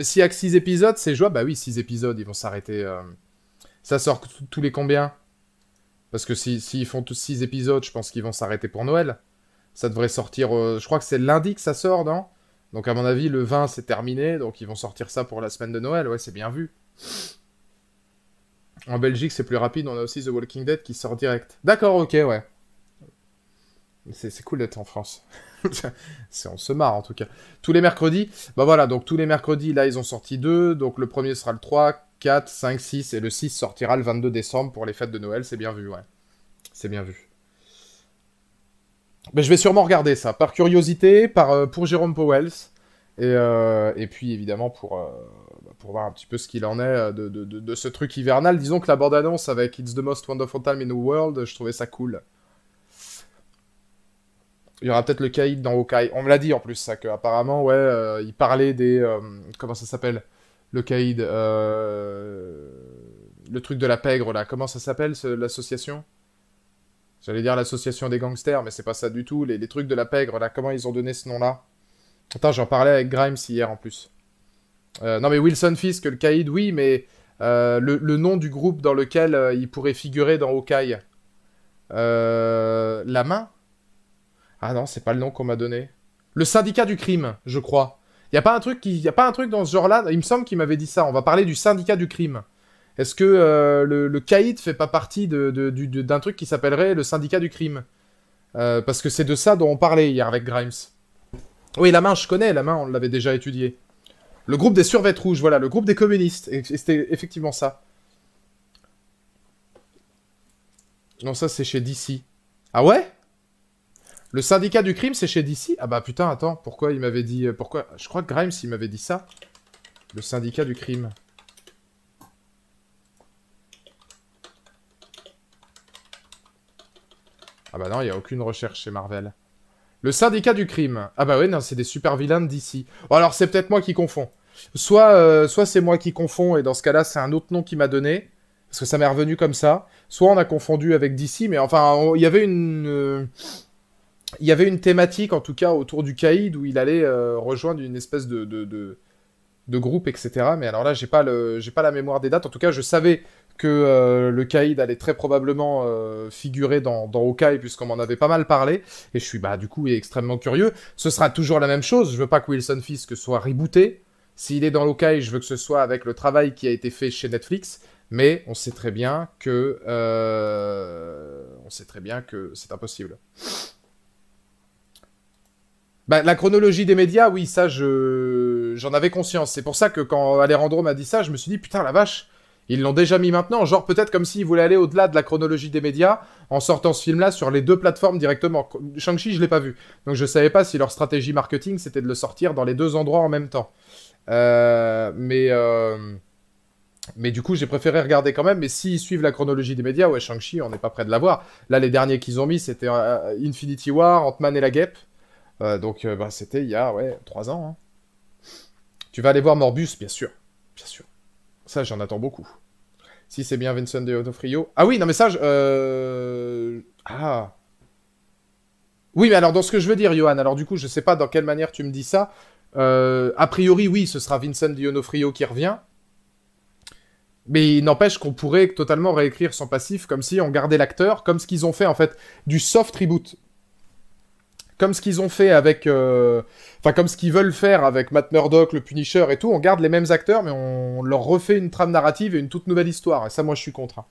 s'il y a que 6 épisodes, c'est jouable. Bah oui, 6 épisodes, ils vont s'arrêter. Ça sort tous les combien? Parce que s'ils font tous 6 épisodes, je pense qu'ils vont s'arrêter pour Noël. Ça devrait sortir... je crois que c'est lundi que ça sort, non? Donc à mon avis, le 20, c'est terminé. Donc ils vont sortir ça pour la semaine de Noël. Ouais, c'est bien vu. En Belgique, c'est plus rapide. On a aussi The Walking Dead qui sort direct. D'accord, ok, ouais. C'est cool d'être en France. On se marre, en tout cas. Tous les mercredis. Bah voilà, donc tous les mercredis, là, ils ont sorti 2. Donc le premier sera le 3, 4, 5, 6. Et le 6 sortira le 22 décembre pour les fêtes de Noël. C'est bien vu, ouais. C'est bien vu. Mais je vais sûrement regarder ça, par curiosité, pour Jérôme Powells, et puis évidemment pour voir un petit peu ce qu'il en est de ce truc hivernal. Disons que la bande-annonce avec It's the Most Wonderful Time in the World, je trouvais ça cool. Il y aura peut-être le caïd dans Hawkeye. On me l'a dit en plus, ça, qu'apparemment, ouais, il parlait des... comment ça s'appelle? Le caïd, le truc de la pègre, là. Comment ça s'appelle, l'association? J'allais dire l'association des gangsters, mais c'est pas ça du tout. Les trucs de la pègre, là, comment ils ont donné ce nom-là? Attends, j'en parlais avec Grimes hier, en plus. Non mais Wilson Fisk, le caïd, oui, mais le nom du groupe dans lequel il pourrait figurer dans Hawkeye. La main? Ah non, c'est pas le nom qu'on m'a donné. Le syndicat du crime, je crois. Y a pas un truc dans ce genre-là? Il me semble qu'il m'avait dit ça. On va parler du syndicat du crime. Est-ce que le caïd fait pas partie d'un truc qui s'appellerait le syndicat du crime? Parce que c'est de ça dont on parlait hier avec Grimes. Oui, la main, je connais. La main, on l'avait déjà étudié. Le groupe des survêtres rouges, voilà, le groupe des communistes. Et c'était effectivement ça. Non, ça, c'est chez DC. Ah ouais? Le syndicat du crime, c'est chez DC? Ah bah putain, attends, pourquoi il m'avait dit... pourquoi? Je crois que Grimes, il m'avait dit ça. Le syndicat du crime. Ah bah non, il n'y a aucune recherche chez Marvel. Le syndicat du crime. Ah bah ouais, non, c'est des super vilains de DC. Bon, alors, c'est peut-être moi qui confonds. Soit c'est moi qui confonds, et dans ce cas-là, c'est un autre nom qui m'a donné. Parce que ça m'est revenu comme ça. Soit on a confondu avec DC, mais enfin, il y avait une thématique, en tout cas, autour du caïd, où il allait rejoindre une espèce de groupe, etc. Mais alors là, j'ai pas la mémoire des dates. En tout cas, je savais que le caïd allait très probablement figurer dans Hawkeye, puisqu'on m'en avait pas mal parlé. Et je suis, bah, du coup, extrêmement curieux. Ce sera toujours la même chose. Je veux pas que Wilson Fisk soit rebooté. S'il est dans Hawkeye, je veux que ce soit avec le travail qui a été fait chez Netflix. Mais on sait très bien que c'est impossible. Bah, la chronologie des médias, oui, ça, j'en avais conscience. C'est pour ça que quand Alejandro m'a dit ça, je me suis dit, putain, la vache, ils l'ont déjà mis maintenant. Genre, peut-être comme s'ils voulaient aller au-delà de la chronologie des médias en sortant ce film-là sur les deux plateformes directement. Shang-Chi, je l'ai pas vu. Donc, je savais pas si leur stratégie marketing, c'était de le sortir dans les deux endroits en même temps. Mais du coup, j'ai préféré regarder quand même. Mais s'ils suivent la chronologie des médias, ouais, Shang-Chi, on n'est pas près de l'avoir. Là, les derniers qu'ils ont mis, c'était Infinity War, Ant-Man et la Guêpe. Donc, bah, c'était il y a, ouais, 3 ans. Hein. Tu vas aller voir Morbus, bien sûr. Bien sûr. Ça, j'en attends beaucoup. Si c'est bien Vincent D'Onofrio. Ah oui, non, mais ça, Ah. Oui, mais alors, dans ce que je veux dire, Johan, alors du coup, je sais pas dans quelle manière tu me dis ça. A priori, oui, ce sera Vincent D'Onofrio qui revient. Mais il n'empêche qu'on pourrait totalement réécrire son passif comme si on gardait l'acteur, comme ce qu'ils ont fait, en fait, du soft reboot. Comme ce qu'ils ont fait avec... Enfin, comme ce qu'ils veulent faire avec Matt Murdock, le Punisher et tout, on garde les mêmes acteurs, mais on leur refait une trame narrative et une toute nouvelle histoire. Et ça, moi, je suis contre. Hein.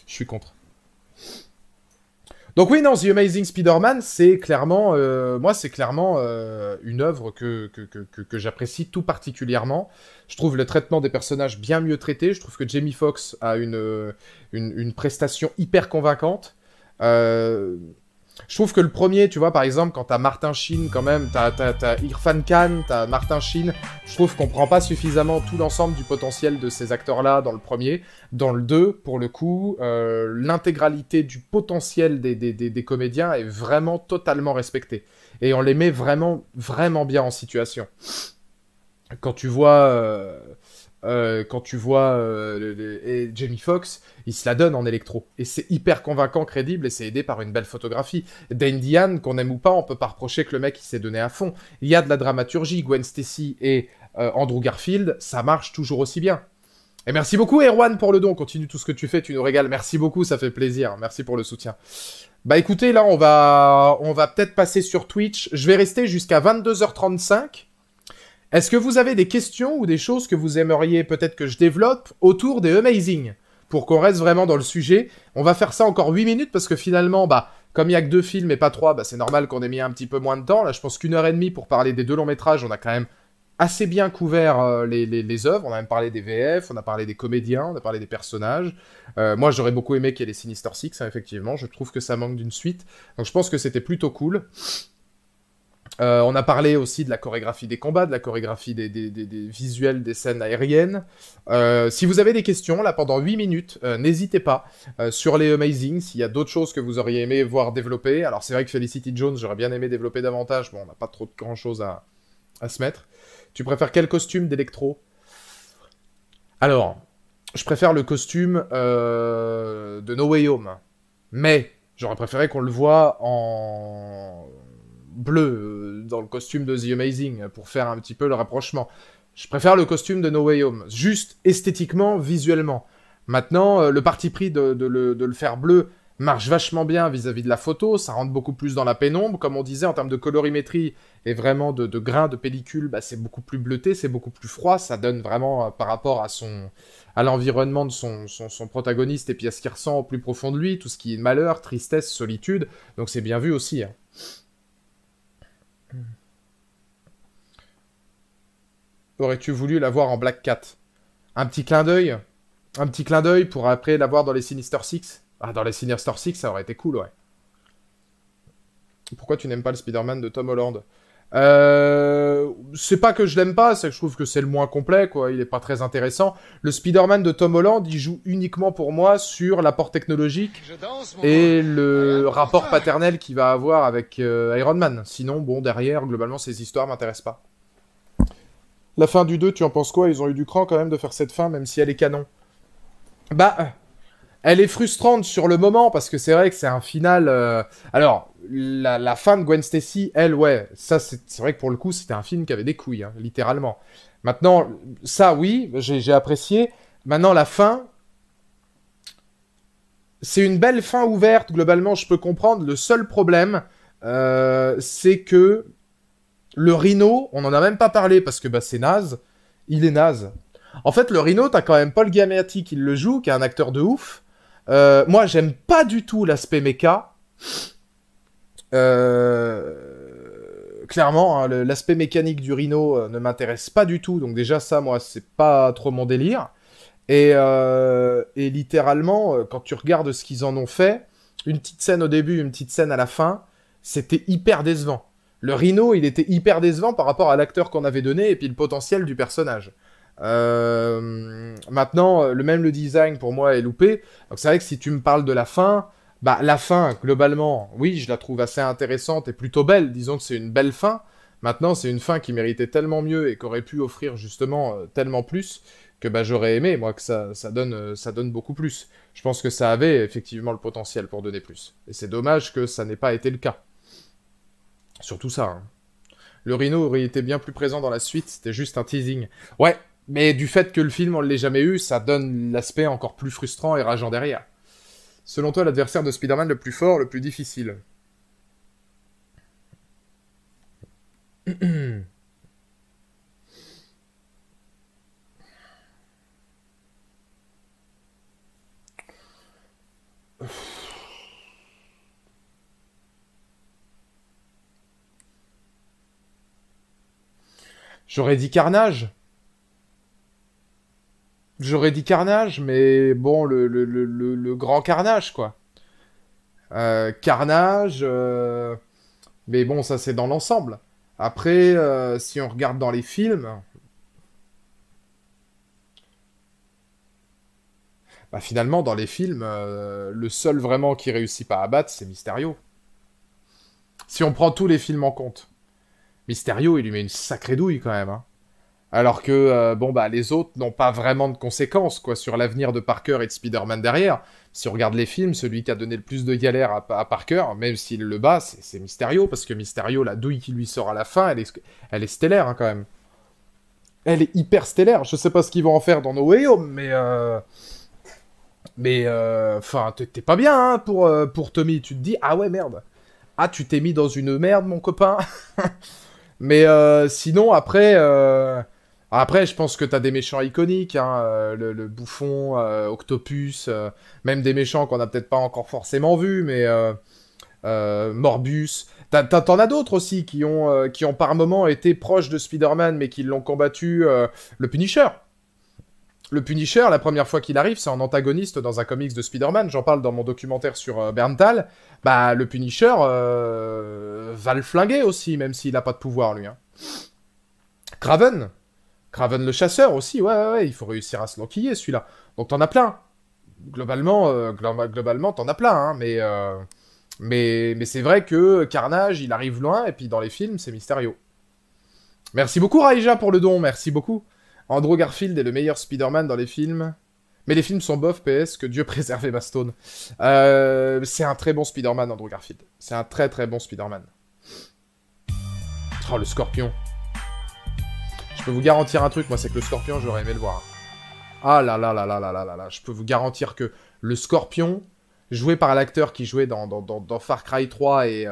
Je suis contre. Donc oui, non, The Amazing Spider-Man, c'est clairement... moi, c'est clairement une œuvre que j'apprécie tout particulièrement. Je trouve le traitement des personnages bien mieux traité. Je trouve que Jamie Foxx a une prestation hyper convaincante. Je trouve que le premier, tu vois, par exemple, quand t'as Martin Sheen, quand même, t'as Irfan Khan, t'as Martin Sheen, je trouve qu'on prend pas suffisamment tout l'ensemble du potentiel de ces acteurs-là dans le premier. Dans le 2, pour le coup, l'intégralité du potentiel des comédiens est vraiment totalement respectée. Et on les met vraiment, vraiment bien en situation. Quand tu vois... et Jamie Foxx, il se la donne en électro. Et c'est hyper convaincant, crédible, et c'est aidé par une belle photographie. Dane Diane, qu'on aime ou pas, on peut pas reprocher que le mec il s'est donné à fond. Il y a de la dramaturgie, Gwen Stacy et Andrew Garfield, ça marche toujours aussi bien. Et merci beaucoup Erwan pour le don, continue tout ce que tu fais, tu nous régales. Merci beaucoup, ça fait plaisir, merci pour le soutien. Bah écoutez, là on va peut-être passer sur Twitch. Je vais rester jusqu'à 22h35. Est-ce que vous avez des questions ou des choses que vous aimeriez peut-être que je développe autour des Amazing? Pour qu'on reste vraiment dans le sujet. On va faire ça encore 8 minutes parce que finalement, bah, comme il n'y a que 2 films et pas 3, bah, c'est normal qu'on ait mis un petit peu moins de temps. Là, je pense qu'1h30 pour parler des 2 longs métrages, on a quand même assez bien couvert les œuvres. On a même parlé des VF, on a parlé des comédiens, on a parlé des personnages. Moi, j'aurais beaucoup aimé qu'il y ait les Sinister Six, hein, effectivement. Je trouve que ça manque d'une suite. Donc je pense que c'était plutôt cool. On a parlé aussi de la chorégraphie des combats, de la chorégraphie des visuels des scènes aériennes. Si vous avez des questions, là, pendant 8 minutes, n'hésitez pas sur les Amazing, s'il y a d'autres choses que vous auriez aimé voir développer. Alors, c'est vrai que Felicity Jones, j'aurais bien aimé développer davantage. Bon, on n'a pas trop de grand-chose à se mettre. Tu préfères quel costume d'Electro? Alors, je préfère le costume de No Way Home. Mais, j'aurais préféré qu'on le voie en bleu dans le costume de The Amazing pour faire un petit peu le rapprochement. Je préfère le costume de No Way Home, juste esthétiquement, visuellement. Maintenant, le parti pris de le faire bleu marche vachement bien vis-à-vis de la photo, ça rentre beaucoup plus dans la pénombre. Comme on disait, en termes de colorimétrie et vraiment de grains de pellicule, bah, c'est beaucoup plus bleuté, c'est beaucoup plus froid, ça donne vraiment, par rapport à l'environnement de son protagoniste et puis à ce qu'il ressent au plus profond de lui, tout ce qui est malheur, tristesse, solitude, donc c'est bien vu aussi. Hein. Aurais-tu voulu la voir en Black Cat? Un petit clin d'œil? Un petit clin d'œil pour après la voir dans les Sinister Six? Ah, dans les Sinister Six, ça aurait été cool, ouais. Pourquoi tu n'aimes pas le Spider-Man de Tom Holland? C'est pas que je l'aime pas, c'est que je trouve que c'est le moins complet, quoi. Il est pas très intéressant. Le Spider-Man de Tom Holland, il joue uniquement pour moi sur l'apport technologique et le rapport paternel qu'il va avoir avec Iron Man. Sinon, bon, derrière, globalement, ces histoires m'intéressent pas. La fin du 2, tu en penses quoi? Ils ont eu du cran quand même de faire cette fin, même si elle est canon. Bah, elle est frustrante sur le moment, parce que c'est vrai que c'est un final... Alors, la fin de Gwen Stacy, elle, ouais, ça, c'est vrai que pour le coup, c'était un film qui avait des couilles, hein, littéralement. Maintenant, ça, oui, j'ai apprécié. Maintenant, la fin... C'est une belle fin ouverte, globalement, je peux comprendre. Le seul problème, c'est que le Rhino, on en a même pas parlé, parce que bah, c'est naze. Il est naze. En fait, le Rhino, t'as quand même Paul Giamatti qui le joue, qui est un acteur de ouf. Moi, j'aime pas du tout l'aspect méca. Clairement, hein, l'aspect mécanique du Rhino ne m'intéresse pas du tout. Donc déjà, ça, moi, c'est pas trop mon délire. Et littéralement, quand tu regardes ce qu'ils en ont fait, une petite scène au début, une petite scène à la fin, c'était hyper décevant. Le Rhino, il était hyper décevant par rapport à l'acteur qu'on avait donné et puis le potentiel du personnage. Maintenant, le design pour moi est loupé. Donc c'est vrai que si tu me parles de la fin, bah la fin, globalement, oui, je la trouve assez intéressante et plutôt belle. Disons que c'est une belle fin. Maintenant, c'est une fin qui méritait tellement mieux et qu'aurait pu offrir justement tellement plus que bah j'aurais aimé, moi, que ça donne beaucoup plus. Je pense que ça avait effectivement le potentiel pour donner plus. Et c'est dommage que ça n'ait pas été le cas. Surtout ça, hein. Le Rhino aurait été bien plus présent dans la suite, c'était juste un teasing. Ouais, mais du fait que le film, on ne l'ait jamais eu, ça donne l'aspect encore plus frustrant et rageant derrière. Selon toi, l'adversaire de Spider-Man le plus fort, le plus difficile? J'aurais dit Carnage. J'aurais dit Carnage, mais bon, le grand Carnage, quoi. Carnage, mais bon, ça c'est dans l'ensemble. Après, si on regarde dans les films, bah finalement, dans les films, le seul vraiment qui réussit pas à battre, c'est Mysterio. Si on prend tous les films en compte. Mysterio, il lui met une sacrée douille quand même, hein. Alors que, bon, bah, les autres n'ont pas vraiment de conséquences, quoi, sur l'avenir de Parker et de Spider-Man derrière. Si on regarde les films, celui qui a donné le plus de galères à Parker, même s'il le bat, c'est Mysterio, parce que Mysterio, la douille qui lui sort à la fin, elle est stellaire, hein, quand même. Elle est hyper stellaire. Je sais pas ce qu'ils vont en faire dans No Way Home, enfin, t'es pas bien, hein, pour Tommy. Tu te dis, ah ouais, merde. Ah, tu t'es mis dans une merde, mon copain. Mais sinon, après, je pense que t'as des méchants iconiques, hein, le bouffon, Octopus, même des méchants qu'on a peut-être pas encore forcément vus, mais Morbus. T'en as d'autres aussi qui ont par moments été proches de Spider-Man, mais qui l'ont combattu. Le Punisher. Le Punisher, la première fois qu'il arrive, c'est en antagoniste dans un comics de Spider-Man. J'en parle dans mon documentaire sur Berntal. Bah, le Punisher va le flinguer aussi, même s'il n'a pas de pouvoir, lui. Hein. Kraven le chasseur aussi, ouais, il faut réussir à se l'enquiller, celui-là. Donc t'en as plein. Globalement, t'en as plein, hein, mais c'est vrai que Carnage, il arrive loin, et puis dans les films, c'est Mysterio. Merci beaucoup, Raija, pour le don, merci beaucoup. Andrew Garfield est le meilleur Spider-Man dans les films. Mais les films sont bof, PS, que Dieu préserve Emma Stone. C'est un très bon Spider-Man, Andrew Garfield. C'est un très très bon Spider-Man. Oh, le Scorpion. Je peux vous garantir un truc, moi, c'est que le Scorpion, j'aurais aimé le voir. Ah là là là là là là là là. Je peux vous garantir que le Scorpion, joué par l'acteur qui jouait dans Far Cry 3 et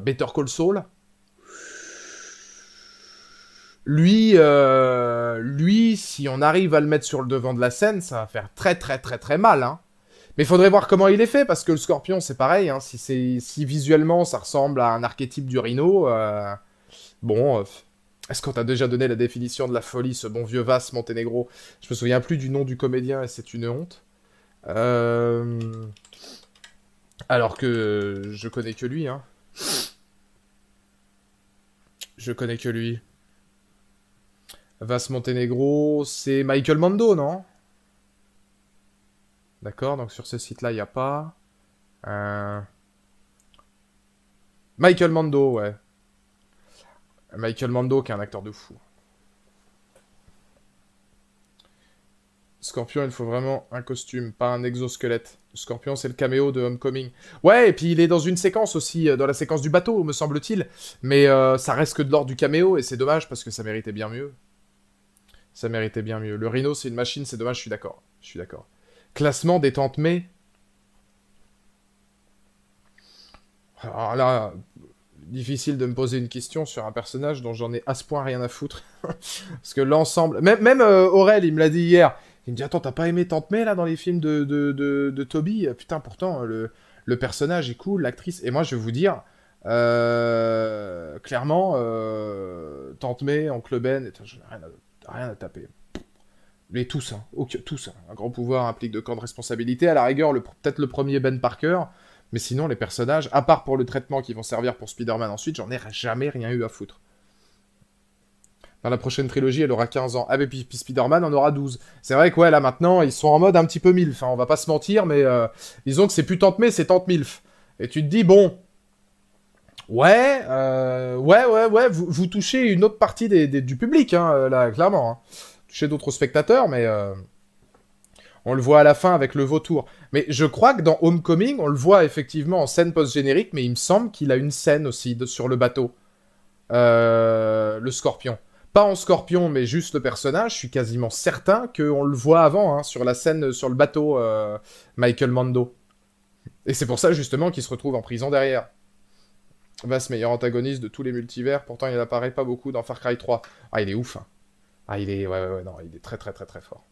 Better Call Saul, lui, si on arrive à le mettre sur le devant de la scène, ça va faire très très très très mal, hein. Mais il faudrait voir comment il est fait, parce que le Scorpion, c'est pareil, hein. Si visuellement ça ressemble à un archétype du Rhino, bon, est-ce qu'on t'a déjà donné la définition de la folie, ce bon vieux Vas Montenegro? Je me souviens plus du nom du comédien et c'est une honte. Alors que je connais que lui, hein. Je connais que lui. Vas Montenegro, c'est Michael Mando, non? D'accord, donc sur ce site-là, il n'y a pas. Michael Mando, ouais. Michael Mando, qui est un acteur de fou. Scorpion, il faut vraiment un costume, pas un exosquelette. Scorpion, c'est le caméo de Homecoming. Ouais, et puis il est dans une séquence aussi, dans la séquence du bateau, me semble-t-il. Mais ça reste que de l'ordre du caméo, et c'est dommage, parce que ça méritait bien mieux. Ça méritait bien mieux. Le Rhino, c'est une machine, c'est dommage, je suis d'accord. Je suis d'accord. Classement des tantes May. Alors là, difficile de me poser une question sur un personnage dont j'en ai à ce point rien à foutre. Parce que l'ensemble... Même Aurel, il me l'a dit hier. Il me dit, attends, t'as pas aimé Tante May, là, dans les films de Toby? Putain, pourtant, le personnage est cool, l'actrice... Et moi, je vais vous dire, clairement, Tante May, Oncle Ben, j'en ai rien à taper. Mais tous, hein. Tous. Hein. Un grand pouvoir implique de camps de responsabilité. À la rigueur, peut-être le premier Ben Parker. Mais sinon, les personnages, à part pour le traitement qui vont servir pour Spider-Man ensuite, j'en ai jamais rien eu à foutre. Dans la prochaine trilogie, elle aura 15 ans. Ah, mais puis Spider-Man en aura 12. C'est vrai que, ouais, là, maintenant, ils sont en mode un petit peu MILF. Hein. On va pas se mentir, mais disons que c'est plus Tante May, c'est Tante MILF. Et tu te dis, bon... Ouais, vous touchez une autre partie du public, hein, là, clairement. Hein. Chez d'autres spectateurs, mais on le voit à la fin avec le vautour. Mais je crois que dans Homecoming, on le voit effectivement en scène post-générique, mais il me semble qu'il a une scène aussi sur le bateau. Le Scorpion. Pas en Scorpion, mais juste le personnage. Je suis quasiment certain qu'on le voit avant, hein, sur la scène, sur le bateau, Michael Mando. Et c'est pour ça, justement, qu'il se retrouve en prison derrière. Vas, meilleur antagoniste de tous les multivers, pourtant il apparaît pas beaucoup dans Far Cry 3. Ah, il est ouf, hein. Ah, il est... Ouais, non, il est très très très très fort.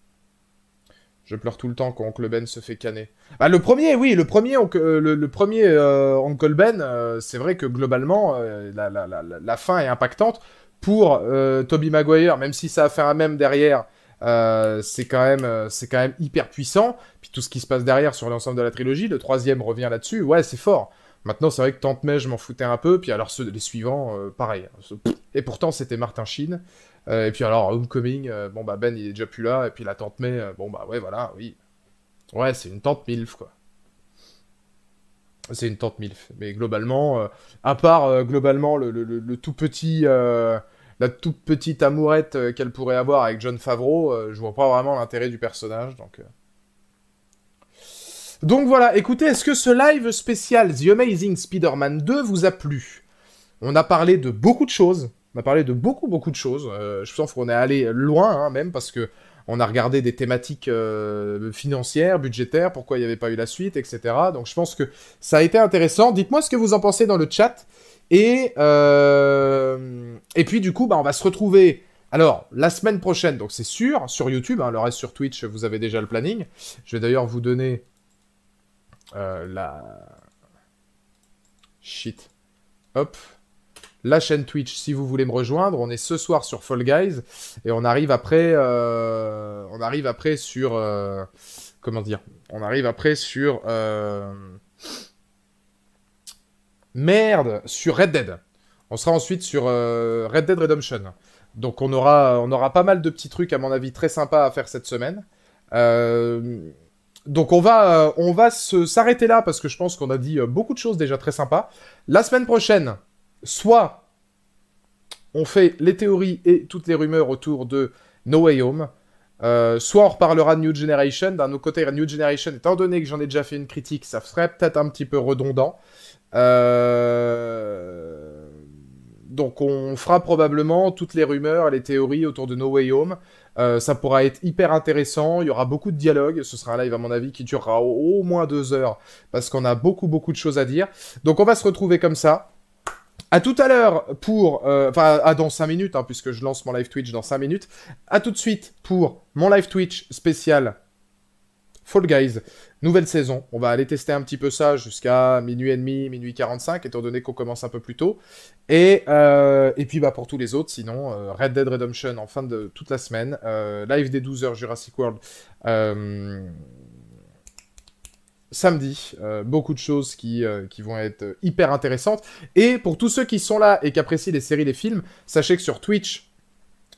Je pleure tout le temps quand Oncle Ben se fait canner. Ah, le premier, oui, le premier Oncle Ben, c'est vrai que globalement, la fin est impactante. Pour Tobey Maguire, même si ça a fait un mème derrière, c'est quand même hyper puissant. Puis tout ce qui se passe derrière sur l'ensemble de la trilogie, le troisième revient là-dessus, ouais, c'est fort. Maintenant, c'est vrai que Tante May, je m'en foutais un peu, puis alors les suivants, pareil. Et pourtant, c'était Martin Sheen. Et puis alors, Homecoming, bon bah Ben, il est déjà plus là, et puis la Tante May, bon bah ouais, voilà, oui. Ouais, c'est une Tante MILF, quoi. C'est une Tante MILF. Mais globalement, à part, globalement, le tout petit... la toute petite amourette qu'elle pourrait avoir avec Jon Favreau, je vois pas vraiment l'intérêt du personnage, Donc voilà, écoutez, est-ce que ce live spécial The Amazing Spider-Man 2 vous a plu? On a parlé de beaucoup de choses, on a parlé de beaucoup de choses, je pense qu'on est allé loin, hein, même, parce que on a regardé des thématiques financières, budgétaires, pourquoi il n'y avait pas eu la suite, etc. Donc je pense que ça a été intéressant. Dites-moi ce que vous en pensez dans le chat. Et puis du coup, bah, on va se retrouver... Alors, la semaine prochaine, donc c'est sûr, sur YouTube, hein, le reste sur Twitch, vous avez déjà le planning. Je vais d'ailleurs vous donner... Shit. Hop. La chaîne Twitch, si vous voulez me rejoindre. On est ce soir sur Fall Guys. Et on arrive après... sur... comment dire? On arrive après sur... Merde! Sur Red Dead. On sera ensuite sur Red Dead Redemption. Donc on aura pas mal de petits trucs, à mon avis, très sympas à faire cette semaine. Donc on va s'arrêter là parce que je pense qu'on a dit beaucoup de choses déjà très sympas. La semaine prochaine, soit on fait les théories et toutes les rumeurs autour de No Way Home, soit on reparlera de New Generation. D'un autre côté, New Generation, étant donné que j'en ai déjà fait une critique, ça serait peut-être un petit peu redondant. Donc on fera probablement toutes les rumeurs et les théories autour de No Way Home. Ça pourra être hyper intéressant, il y aura beaucoup de dialogues, ce sera un live à mon avis qui durera au moins 2 heures, parce qu'on a beaucoup de choses à dire. Donc on va se retrouver comme ça. À tout à l'heure pour... Enfin, dans 5 minutes, hein, puisque je lance mon live Twitch dans 5 minutes. À tout de suite pour mon live Twitch spécial Fall Guys, nouvelle saison. On va aller tester un petit peu ça jusqu'à minuit et demi, minuit 45, étant donné qu'on commence un peu plus tôt. Et puis bah, pour tous les autres, sinon, Red Dead Redemption en fin de toute la semaine. Live des 12 heures Jurassic World. Samedi, beaucoup de choses qui vont être hyper intéressantes. Et pour tous ceux qui sont là et qui apprécient les séries, les films, sachez que sur Twitch,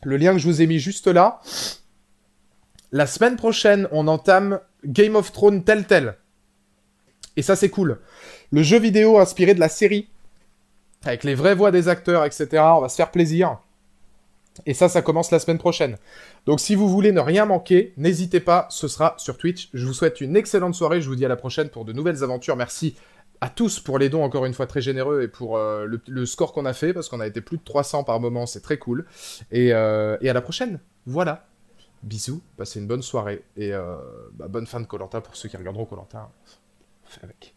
le lien que je vous ai mis juste là, la semaine prochaine, on entame Game of Thrones Telltale. Et ça, c'est cool. Le jeu vidéo inspiré de la série, avec les vraies voix des acteurs, etc. On va se faire plaisir. Et ça commence la semaine prochaine. Donc si vous voulez ne rien manquer, n'hésitez pas, ce sera sur Twitch. Je vous souhaite une excellente soirée, je vous dis à la prochaine pour de nouvelles aventures. Merci à tous pour les dons, encore une fois très généreux, et pour le score qu'on a fait, parce qu'on a été plus de 300 par moment, c'est très cool. Et à la prochaine, voilà. Bisous, passez une bonne soirée, et bonne fin de koh-lanta pour ceux qui regarderont koh-lanta. On fait avec.